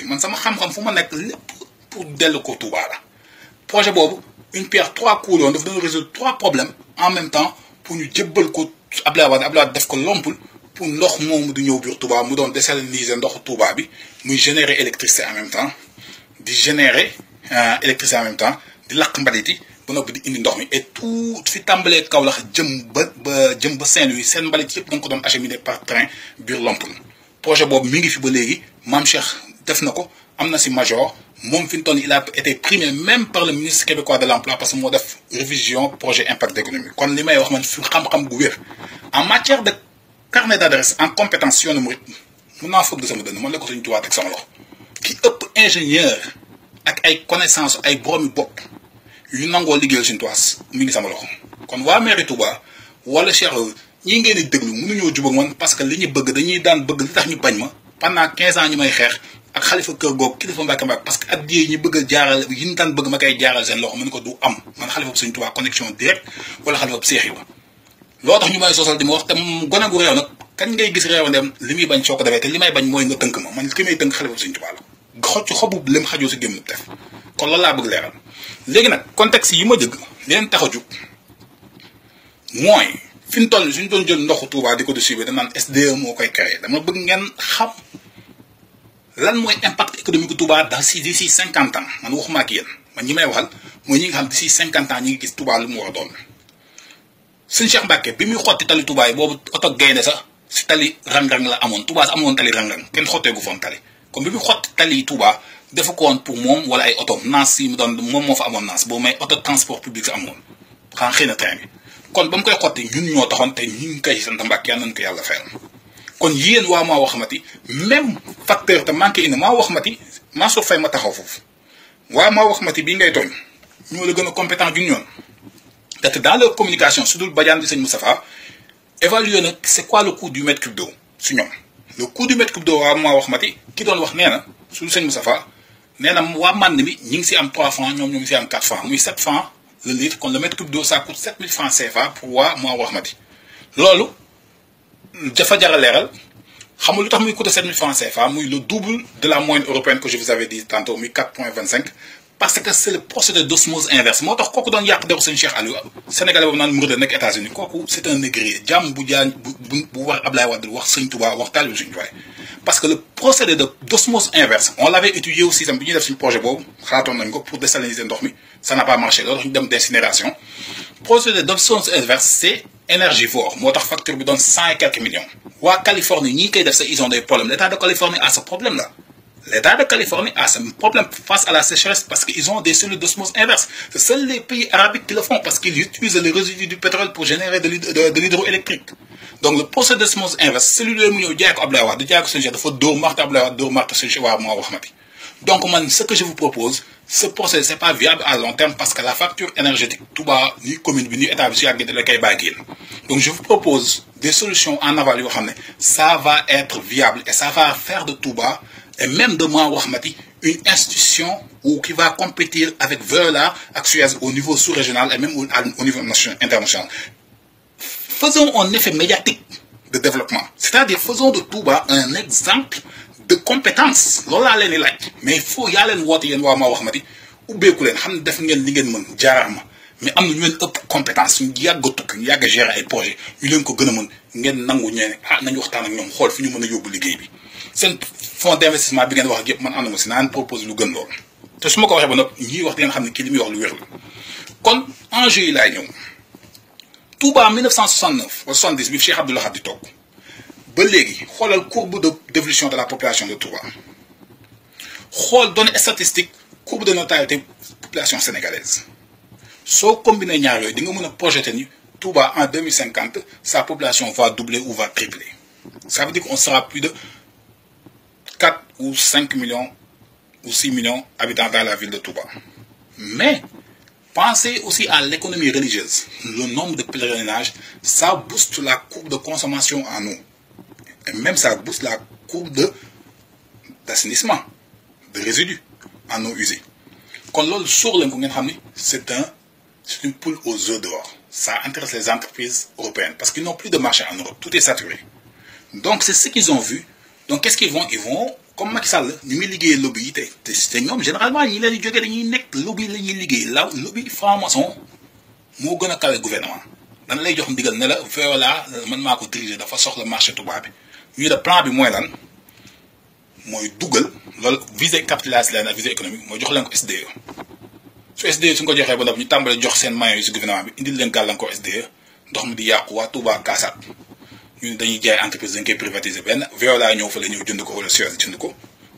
pour le Touba. Projet Bob, une pierre, 3 coups, on devait résoudre 3 problèmes en même temps pour nous djebal ko Abdoulaye def ko lompul pour ndox mom du ñew biir Touba mu doon désaliniser ndox Touba bi muy générer électricité en même temps di générer électricité en même temps di lak mbaliti bu nopp di indi ndox mi et tout fi tambalé Kaolack jëm ba Saint-Louis sen mbalit yépp dañ ko doon acheminer par train biir lompul projet bobu mi ngi fi ba légui Mam Cheikh def nako amna ci major Mon Finton, il a été primé même par le ministre québécois de l'Emploi parce que moi, révision projet impact économique. Quand les meilleurs en matière de carnet d'adresse, en compétence, je ne qui est ingénieur avec connaissances, avec bromi bop, il n'a pas de sur toi, quand on va mairie Touba, ou le cher, il y a des gens parce que les gens pendant 15 ans, ak khalifa keur gog kilifa mbaka mbak parce que addiye ñi bëgg jaaral yi ñu tan bëgg ma kay jaaral seen loxo mën ko du am man khalifa Sëriñ Tuubaa connexion direct wala khalifa Seex yi lo tax ñu may sosal di ma wax te gona gu reew nak kañ ngay gis reew ndem limi bañ soko defé te limay bañ moy nga teunk ma man ki may teunk khalifa Sëriñ Tuubaa la xocc xobu lim xajjo ci gëm def kon loolu la bëgg leeral légui nak contexte yi ma dëgg leen taxaju moy fiñ toll suñ doon jël ndoxu Touba diko distribuer da nan SDE mo koy créer dama bëgg ngeen xam lan moy impact économique Touba d'ici 50 ans man waxuma ak yeen man ñi may waxal moy ñi nga xam d'ici 50 ans ñi ngi gis Touba lu mu war doon Sëñ Cheikh Mbacké bi muy xoti tali Touba bobu auto gaynde sax ci tali rang-rang la amone Touba amone tali rang-rang ken xoté gu fon tali comme bi muy xoti tali Touba defu ko won pour mom wala ay auto nas yi mu doon mom mo fa amone nas bo may auto transport public sa amone xan xeyna train bi kon bam koy xoti ñun ñoo taxon té ñi ngi koy sant Mbacké yalla nañ ko yalla fayal kon yeen wa ma wax mati même facteur te manqué ina ma wax mati ma so fay ma taxaw fofu wa ma wax mati bi ngay togn ñoo la gëna compétent du ñoon te dans leur communication sudul Badiane di Seigne Moustapha évaluer nak c'est quoi le coût du mètre cube d'eau su ñom le coût du mètre cube d'eau wa ma wax mati ki doon wax néna sudul Seigne Moustapha néna wa man mi ñi ngi ci am 3 francs ñom ñu ngi ci am 4 francs muy 7 francs le litre kon le mètre cube d'eau ça coûte 7000 francs CFA pour wa ma wax mati lolu dafa jara leral xamul lutax muy coûter 7000 francs CFA muy le double de la moyenne européenne que je vous avais dit tantôt muy 4.25 parce que c'est le procédé d'osmose inverse motax koku don yak dew sen Cheikh Aliou sénégalais bobu nan mouride nek États-Unis koku c'est un négrier jam bu jaan bu war Ablaye Wade wax Seigne Touba wax talib Seigne Touba parce que le procédé d'osmose inverse on l'avait étudié aussi tam bi ñu def suñu projet bobu xalaton nañ ko pour désaliniser ndox mi ça n'a pas marché lolu ñu dem d'incinération procédé d'osmose inverse c'est énergivore motax facture bi donne 100 et quelques millions wa Californie ñi koy def ça ils ont des problèmes l'état de Californie a ce problème là l'état de Californie a ce problème face à la sécheresse parce qu'ils ont des cellules d'osmose inverse c'est seuls les pays arabiques qui le font parce qu'ils utilisent les résidus du pétrole pour générer de l'hydroélectrique donc le procédé d'osmose inverse celui de mu ñëw jaay ko Ablaye Wade jaay ko Seigne dafa dóor marta Ablaye Wade dóor marta Seigne wa mo wax mati donc man ce que je vous propose ce procédé c'est pas viable à long terme parce que la facture énergétique Touba ni commune bi ni état bi ci yàgg la kay bàyyi donc je vous propose des solutions en aval yo xamné ça va être viable et ça va faire de Touba et même de moi Wahmati une institution ou qui va compétir avec Veolia ak Suez au niveau sous-régional et même au niveau international. Faisons un effet médiatique de développement, c'est-à-dire faisons de Touba un exemple de compétence lola leen laaj mais il faut yaa leen woote yéen waa ma wax mati ubbeeku leen xam ne def ngeen li ngeen mën jaaraama mais am na ñu leen ëpp compétence ñu yàgg a tukki ñu yàgg a gérer ay projet ñu leen ko gën a mën ngeen nangu ñeene nañu waxtaan ak ñoom xool fi ñu mën a yóbbu liggéey bi seen fonds d'investissement bi ngeen wax ak yëpp man ànduma si naan propose lu gën loolu te su ma ko waxee ba noppi ñii wax di ngeen xam ne kii li muy wax lu wér la kon enjeu yi laay ñëw Touba 1969 ou 70 bi Cheikh Abdoul Ahad di toog ba léegi xoolal courbe d'évolution de la population de Touba xool données statistiques courbe de natalité population sénégalaise soo combiné ñaar yooyu di nga mën a projeter ni Touba en 2050 sa population va doubler ou va tripler. Ça veut dire qu'on sera plus de 4 ou 5 millions ou 6 millions d'habitants dans la ville de Touba. Mais pensez aussi à l'économie religieuse. Le nombre de pèlerinages, ça booste la courbe de consommation en eau. Et même ça booste la courbe d'assainissement, de résidus en eau usée. Quand l'on sort c'est une poule aux œufs d'or. Ça intéresse les entreprises européennes parce qu'ils n'ont plus de marché en Europe. Tout est saturé. Donc c'est ce qu'ils ont vu. Donc qu'est-ce qu'ils vont? Ils vont, comme Macky Sall, nous liguer lobby. Généralement, ils ont dit lobby la lobby franc-maçon, moo gën a kawe gouvernement. Dan lay jox ndigal ne la voilà man maa ko diriger dafa soxla marché tubaab bi. ñu ne plan bi mooy lan mooy dugal loolu visée capitaliste la visée économique mooy jox leen ko SDE. su SDE su ñu ko joxee ba noppi ñu tàmbale jox seen moyens yi si gouvernement bi indil leen gàllankoor SDE ndox mi di yàqu waa Touba kaasaat ñu ne dañuy jaay entreprise dañ koy privatiser benn Veolia ñëw fa la ñëw jënd ko wala Suez jënd ko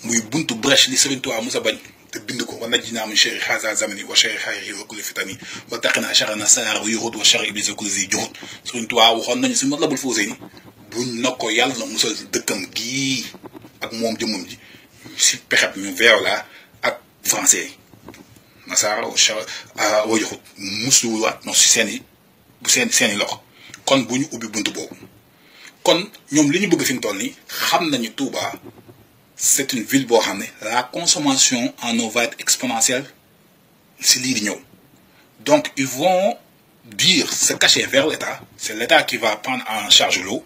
muy buntu brèche li Serigne Touba Moussa bañ te bind ko wa najjinaa min sharri haazaa zamani wa sharri xayrihi wa kulli fitani wa taqinaa sharra nasaar wa yuhud wa sharri iblis wa kulli zi juhud Serigne Touba waxoon nañu si Matlabul Fawzayni buñ na ko yàlla na musal dëkkam gii ak moom jëmmam ji si pexeb ñu Veolia ak français yi nasaara wa yuhud musuwaat non si seen i loxo kon bu ñu ubbi buntu boobu kon ñoom li ñu bëgg fi mu toll nii xam nañu Touba c'est une ville boo xam ne la consommation en eau va être exponentielle si lii di ñëw donc ils vont dire se cacher vers l'État c'est l'État qui va prendre en charge l'eau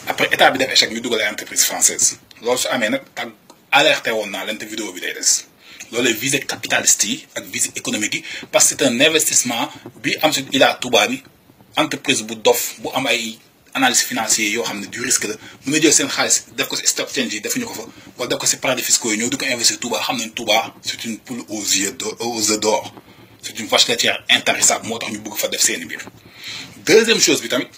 après état bi def échec ñu dugal ay entreprise française loolu su amee nag tag alerté woon naa leen te vidéo bi day des loolu visée capitaliste yi ak visée économique yi parce que c'est un investissement bi am si Ila Touba bi entreprise bu dof bu am ay analyse financière yoo xam ne du risque la mën na jël seen xaalis def ko si stock change yi defuñu ko fa wala def ko si paradis fiscaux yi ñëw di ko investir Touba xam nañ Touba c'est une poule aux œufs d'or c'est une vache laitière intarissable moo tax ñu bëgg fa def seeni biir. Deuxième chose bi tamit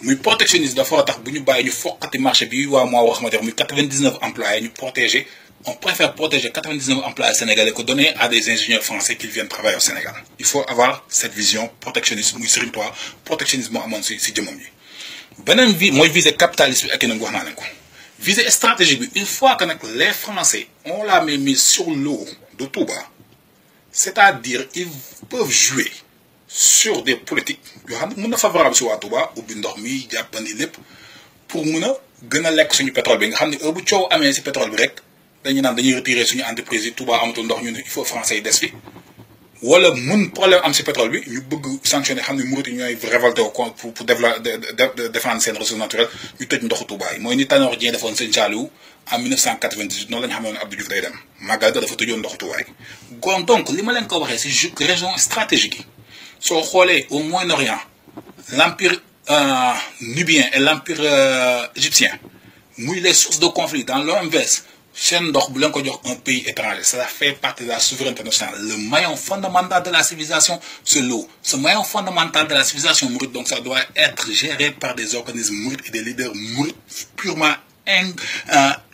muy protectionnisme dafa war a tax bu ñu bàyyi ñu foqati marché bi waa moo wax ma jox muy 99 employés ñu protéger on préfère protéger 99 employés sénégalais que donner à des ingénieurs français qui viennent travailler au Sénégal. Il faut avoir cette vision protectionniste muy Serigne Touba protectionnisme moo amoon si jëmmam yi. beneen mooy visée capitaliste bi ak yeneen wax naa leen ko visée stratégique bi une fois que nag les Français ont la main mise sur l'eau de Touba c'est-à-dire ils peuvent jouer sur des politiques yoo xam ne mën na favorable si waa Touba ubbi ndox mi jàppandi lépp pour mën a gën a lekk suñu pétrole bi nga xam ne heure bu coow amee si pétrole bi rek dañu naan dañuy retirer suñu entreprise yi Touba amatul ndox ñu ne il faut Français yi des fi wala mun problème am si pétrole bi ñu bëgg sanctionner xam ne murit yi ñooy révolté wu pour défendre seen ressources naturelles ñu tëj ndoxu Touba yi mooy ni Tanor Dieng defoon seen Saliou en 1998 noonu la ñu xamee ne Abdou Diouf day dem màggal ga dafa tëjoon ndoxu Touba yi. kon donc li ma leen ko waxee si région stratégique yi soo xoolee au Moyen-Orient l'empire nubien et l'empire égyptien muy les sources de conflit dans l'OMVS seen ndox bu leen ko jox un pays étranger ça fait partie de la souveraineté nationale le maillon fondamental de la civilisation c'est l'eau ce maillon fondamental de la civilisation mouride donc ça doit être géré par des organismes mourides et des leaders mourides purement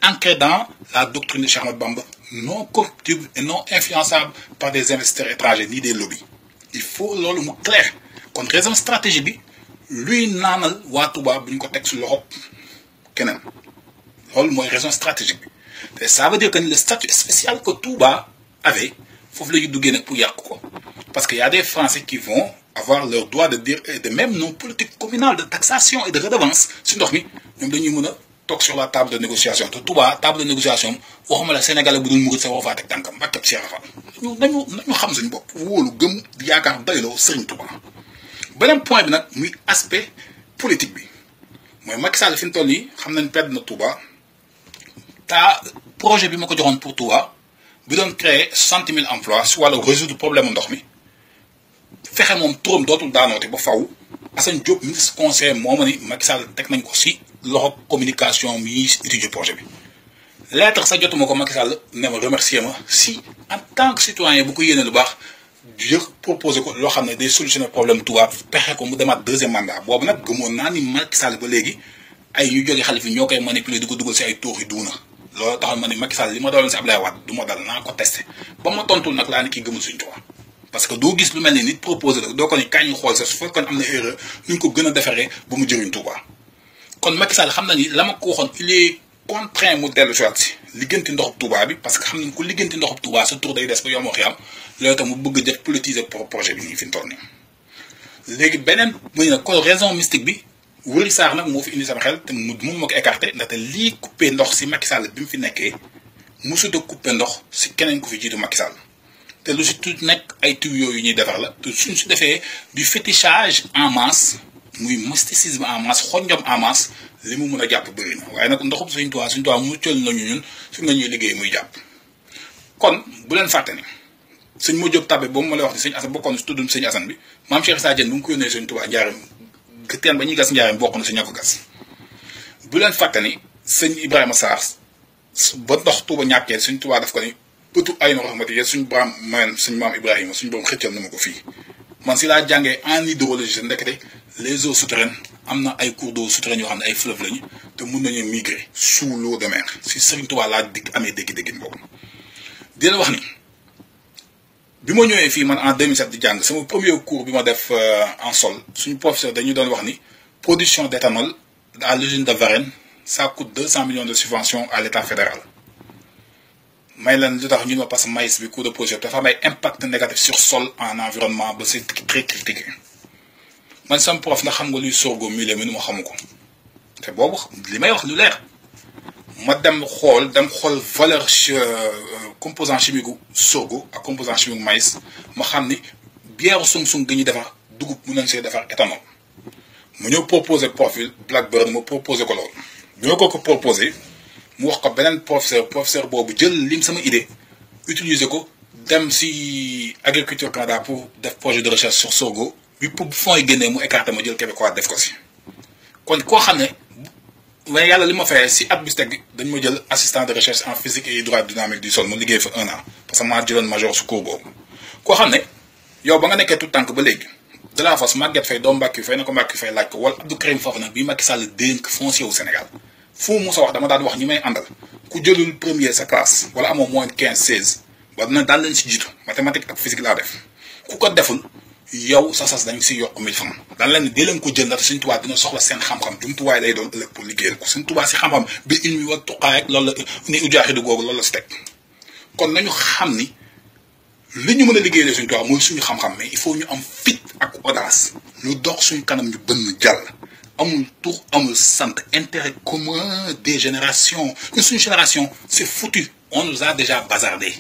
ancrés dans la doctrine de Cheikh Ahmadou Bamba non corruptible et non influençable par des investisseurs étrangers ni des lobbies il faut loolu mu clair kon raison stratégique bi luy naanal waa Touba bu ñu ko teg si loxo keneen loolu mooy raison stratégique bi te ça veut dire que le statut spécial que Touba avait foofu la ñu duggee nag pour yàq ko parce que y a des Français qui vont avoir leur droit de dire et de même nos politiques communales de taxation et de redevance si ndox mi ñoom dañuy mën a toog sur la table de négociation te Touba table de négociation waxuma la Sénégalais bu dul murid sa war faa teg tànkam mbàkkab Cheikh Rafal nañu xam suñu bopp wóolu gëm yaakaar doyloo Serigne Touba. beneen point bi nag muy aspect politique bi mooy Macky Sall fi mu toll nii xam nañ perdre na Touba ta projet bi ma ko joxoon pour Touba bi doon créer 60 000 emplois si wàllu résoudre problème ndox mi fexe moom turam dootul daanoote ba faw Assane Diop ministre conseiller moo ma ni Macky Sall teg nañ ko si loxo communication yi étudier projet bi lettre sa jotuma ko Macky Sall ne ma remercier ma si en tant que citoyen bu ko yéene lu baax jël proposé ko loo xam ne day solutionner problème Touba pexe ko mu demaat deuxième mandat boobu nag gëmoon naa ni Macky Sall ba léegi ay ñu jógee xalifi ñoo koy manipuler di ko dugal si ay tooxi duuna loolu taxoon ma ni Macky Sall li ma doon si Abdoulaye Wade du ma dal naa ko testé ba ma tontul nag laa ni kii gëmul Sëriñ Touba parce que doo gis lu mel ni nit proposé la doo ko ni kañ ñu xool sa su fekkoon am na erreur ñu ko gën a defaree ba mu jëriñ Touba kon Macky Sall xam na ni la ma ko waxoon il est contraint mu dellu si waat si liggéenti ndoxub Touba bi parce que xam nañ ko liggéenti ndoxub Touba sa tur day des ba yomoo xiyam loolu tax mu bëgg def politiser projet bi nii fi mu toll nii léegi beneen muy nag ko raison mystique bi Wuri Sarr nag moo fi indi sama xel te mun ma ko écarter ndaxte lii coupé ndox si Macky Sall bi mu fi nekkee mosut a coupé ndox si keneen ku fi jiitu Macky Sall te lu si tuuti nekk ay tuyaux yu ñuy defar la te suñ si defee du fétichage en masse muy mysticisme en masse xonjom en masse li mu mën a jàpp bëri na waaye nag ndoxum Sëriñ Tuubaa muccal nañu ñun suñ la ñuy liggéey muy jàpp kon bu leen fàtte ni sëñ ma jóg tabbe boobu ma lay wax ni sëñ Assane bokkoon si tuddum sëñ Assane bi maam Cheikh Issa Diène bu mu ko yónnee Sëriñ Tuubaa njaaram teen ba ñuy gas njaaram bokk na si ña ko gas bu leen fàtte ni sëñ Ibrahima Sarr ba ndox Tuuba ñàkkee Sëriñ Tuubaa daf ko ni bëtu ay na rahmati yéen suñu baam mayoon suñu maam Ibrahima suñu borom xëccal na ma ko fii man si laa jàngee en hydrologie ndekete les eaux souterraines am na ay cours d'eau souterraines yoo xam ne ay fleuve lañu te mun nañu migrer sous l'eau de mer si Sëriñ Tuubaa laa amee dégg-déggin boobu. di la wax ni bi ma ñëwee fii man en 2007 di jàng sama premier cours bi ma def en sol suñu professeur dañu doon wax ni production d'éthanol à l'usine de Varennes ça coûte 200 millions de subventions à l'État fédéral. may leen lu tax ñu ne parce que maïs bi coût de projet dafa am ay impact négatif sur sol en environnement ba c'est très critiqué man sama prof ndax xam nga luy sorgho mii mi nu ma xamu ko te boobu li may wax lu leer ma dem xool valeur composant chimique gu sorgho ak composant chimique maïs ma xam ni bière sung-sung gi ñuy defar dugub mu nañ see defar éthanol mu ñëw proposé profil Blackburn ma proposé ko loolu bi ma ko proposé mu wax ko beneen professeur boobu jël lim sama idée utiliser ko dem si agriculture Canada pour def projet de recherche sur sorgho bi pour fonds yi génnee mu écarté ma jël Québécois def ko si kon koo xam ne waaye yàlla li ma fayee si at bis teg dañ ma jël assistant de recherche en physique et hydrodynamique du sol ma liggéey fa 1 an parce que maa jëloon major su cours boobu koo xam ne yow ba nga nekkee tout tànk ba léegi de la force Maguette Faye doomu Mbacke Faye na ko Mbacke Faye laaj ko wala Abdou Karim Fofana bii Macky Sall dénk foncier wu Sénégal fu mu sa wax dama daan wax ñi may àndal ku jëlul premier sa classe wala amoo moins de 15 16 ba dina daal leen si jiitu mathématique ak physique laa def ku ko deful yow sa sas dañ si yokk 1000 francs daan leen dee leen ko jël ndax Sëriñ Tuubaa dina soxla seen xam-xam jumtuwaay lay doon ëllëg pour liggéeyal ko Sëriñ Tuubaa si xam-xam bi ilmi wa tuqaa rek loolu la ni ujaaxidu googu loolu la si teg kon nañu xam ni li ñu mën a liggéeyal Sëriñ Tuubaa mooy suñu xam-xam mais il faut ñu am fit ak audace ñu dox suñu kanam ñu bënn jàll amul tour amul sant intérêt commun des générations que suñu génération c'est foutu on nous a déjà bazardé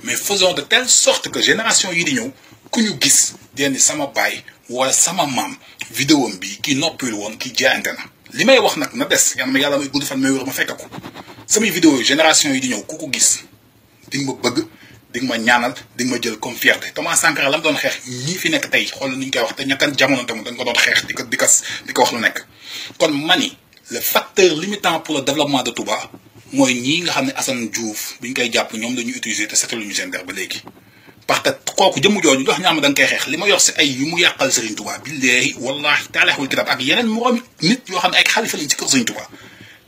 mais faisons de telle sorte que génération yi di ñëw ku ñu gis den sama baay wala sama maam vidéo bi kii noppil woon kii jaayante na li may wax nag na des yàlla may gudd fan may wér ma fekk ko samay vidéo yi génération yi di ñëw ku ko gis di nga ma bëgg di nga ma ñaanal di nga ma jël comme fierté Thomas Sankara la mu doon xeex ñii fi nekk tey xool ni ñu koy wax te ñakkan jamono tamit dañ ko doon xeex di ko wax lu nekk kon mani le facteur limitant pour le développement de Touba mooy ñii nga xam ne Assane Diouf bi ñu koy jàpp ñoom la ñuy utiliser te setaluñu seen der ba léegi parce que kooku jëmm jooju dox ñaama da nga koy xeex li ma yor si ay yu mu yàqal Serigne Touba billahi wallahi taalaxul kitab ak yeneen moroom nit yoo xam ne ay xalifa lañ ci kër Serigne Touba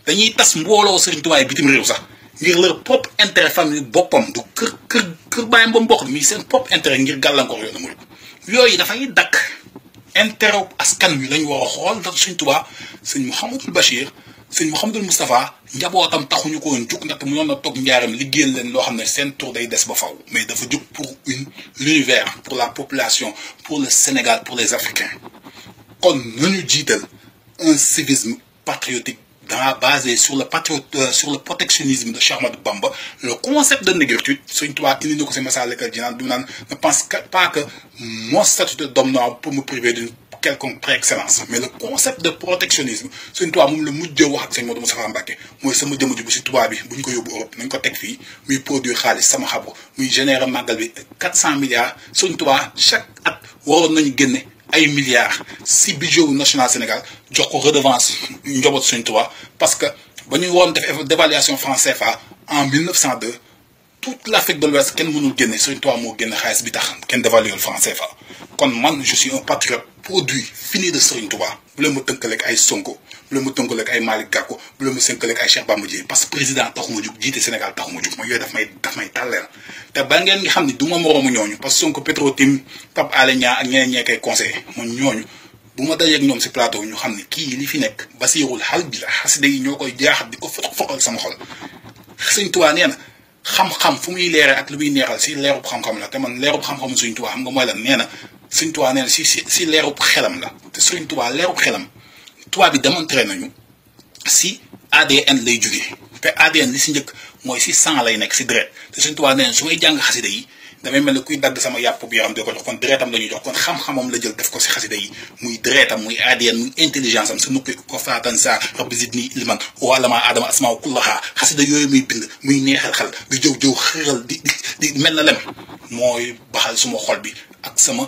dañuy tas mbooloo Serigne Touba yi bitim réew sax ngir leur propre intérêt famille boppam du kër bàyyam ba mbokk mi seen propre intérêt ngir gàllankoor yoonu murid yooyu dafay dakk intérêt askan wi lañ war a xool ndax Serigne Touba sëñ Mouhamadul Bachir sëñ Mouhamadul Moustapha njabootam taxuñu ko woon jug ndaxte mënoon na toog njaaram liggéeyal leen loo xam ne seen tour day des ba faw mais dafa jug pour l'univers pour la population pour le Sénégal pour les Africains kon nañu jiital un civisme patriotique basé sur le protectionnisme de Cheikh Ahmadou Bamba le concept de négritude Sëriñ Tuubaa indi na ko si Masaalikul Jinaan du naan ne pense pas que mon statut d'homme noir pour me priver d'une quelconque préexcellence mais le concept de protectionnisme Sëriñ Tuubaa moom la mujjee wax ak sëñ Modou Moustapha Mbacké mooy sama jëmm ji bu si tubaab bi bu ñu ko yóbbu Europe nañ ko teg fii muy produire xaalis sama xabu muy générer màggal bi 400 milliards Sëriñ Tuubaa chaque at waroon nañu génne ay milliards si budget national Sénégal jox ko redevance njaboot Sëriñ Tuubaa parce que ba ñu waroon def dévaluation franc CFA en 1902 toute l'Afrique de l'Ouest kenn mënul génne Serigne Touba moo génne xaalis bi tax kenn dévalué le franc CFA kon man je suis un patriote produit fini de Serigne Touba bu leen ma tënkaleeg ay Sonko bu leen ma tënkaleeg ay Malick Gakou bu leen ma tënkaleeg ay Cheikh Bamba Dièye parce que président taxuma jug jiite Sénégal taxuma jug ma yooyu daf may tàlleel te ba ngeen nga xam ne du ma moroomu ñooñu parce que Sonko Petro-Tim Pape Alé Niang ak ñeneen ñee koy conseillé man ñooñu bu ma dajeeg ñoom si plateau ñu xam ne kii li fi nekk basiirul xal bi la xasida yi ñoo koy jaaxat di ko foqal sama xol Serigne Touba nee na xam-xam fu muy leere ak lu muy neexal si leerub xam-xam la te man leerub xam-xamu Serigne Touba xam nga mooy lan nee na Serigne Touba nee na si leerub xelam la te Serigne Touba leerub xelam Touba bi démontré nañu si ADN lay jógee te ADN li si njëkk mooy si sang lay nekk si deret te Serigne Touba nee na su may jàng xasida yi damay mel ne kuy dagg sama yàpp bu yaram di ko jox kon deretam la ñuy jox kon xam-xamam la jël def ko si xasida yi muy deretam muy ADN muy intelligence am sa nukki ko faatan sa rabbi zidni ilman wa allama adama asmaa kullaha xasida yooyu muy bind muy neexal xel di jëw xëral di mel na lem mooy baxal suma xol bi ak sama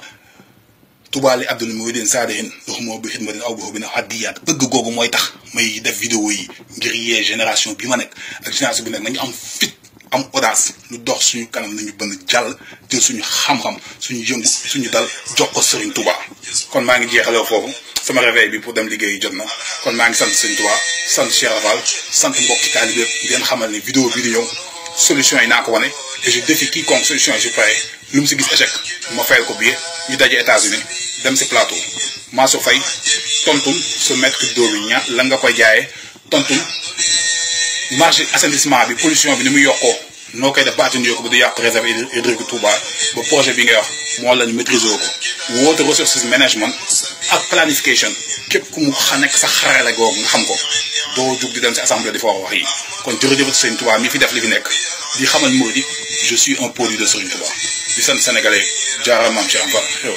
tubaali abdul muridin saadihin doxumoo bi xidmatin aw bi na addiyaat bëgg googu mooy tax may def vidéo yi ngir yee génération bi ma nekk ak génération bi nekk nañu am fit am audace lu dox suñu kanam nañu bëgg jàll jël suñu xam-xam suñu yëngu suñu dal jox ko Serigne Touba kon maa ngi jeexale foofu sama réveil bi pour dem liggéeyi jot na kon maa ngi sant Serigne Touba sant Cheikh Rafal sant mbokki taalibe yëpp di leen xamal ne vidéo bi di ñëw solution yi naa ko wane et je défie quiconque solution yi je paye lu mu si gis échec ma fayal ko billet ñu daje États-Unis dem si plateau Mansour Faye tontul sa mètre d'eau bi la nga koy jaayee tontul marché assainissement bi pollution bi ni muy yokkoo noo koy def ba atténuer ko ba du yàq réserve hydrique Touba ba projet bi ngay wax moo lañ maîtriser ko woote resources management ak planification képp ku mu nekk sa xarale googu nga xam ko doo jug di dem si assemblée di fa wax yi kon jërëjëf Serigne Touba mi fi def li fi nekk di xamal moo di je suis un produit de Serigne Touba di sant sénégalais jaaraamaam Cheikh Anta xew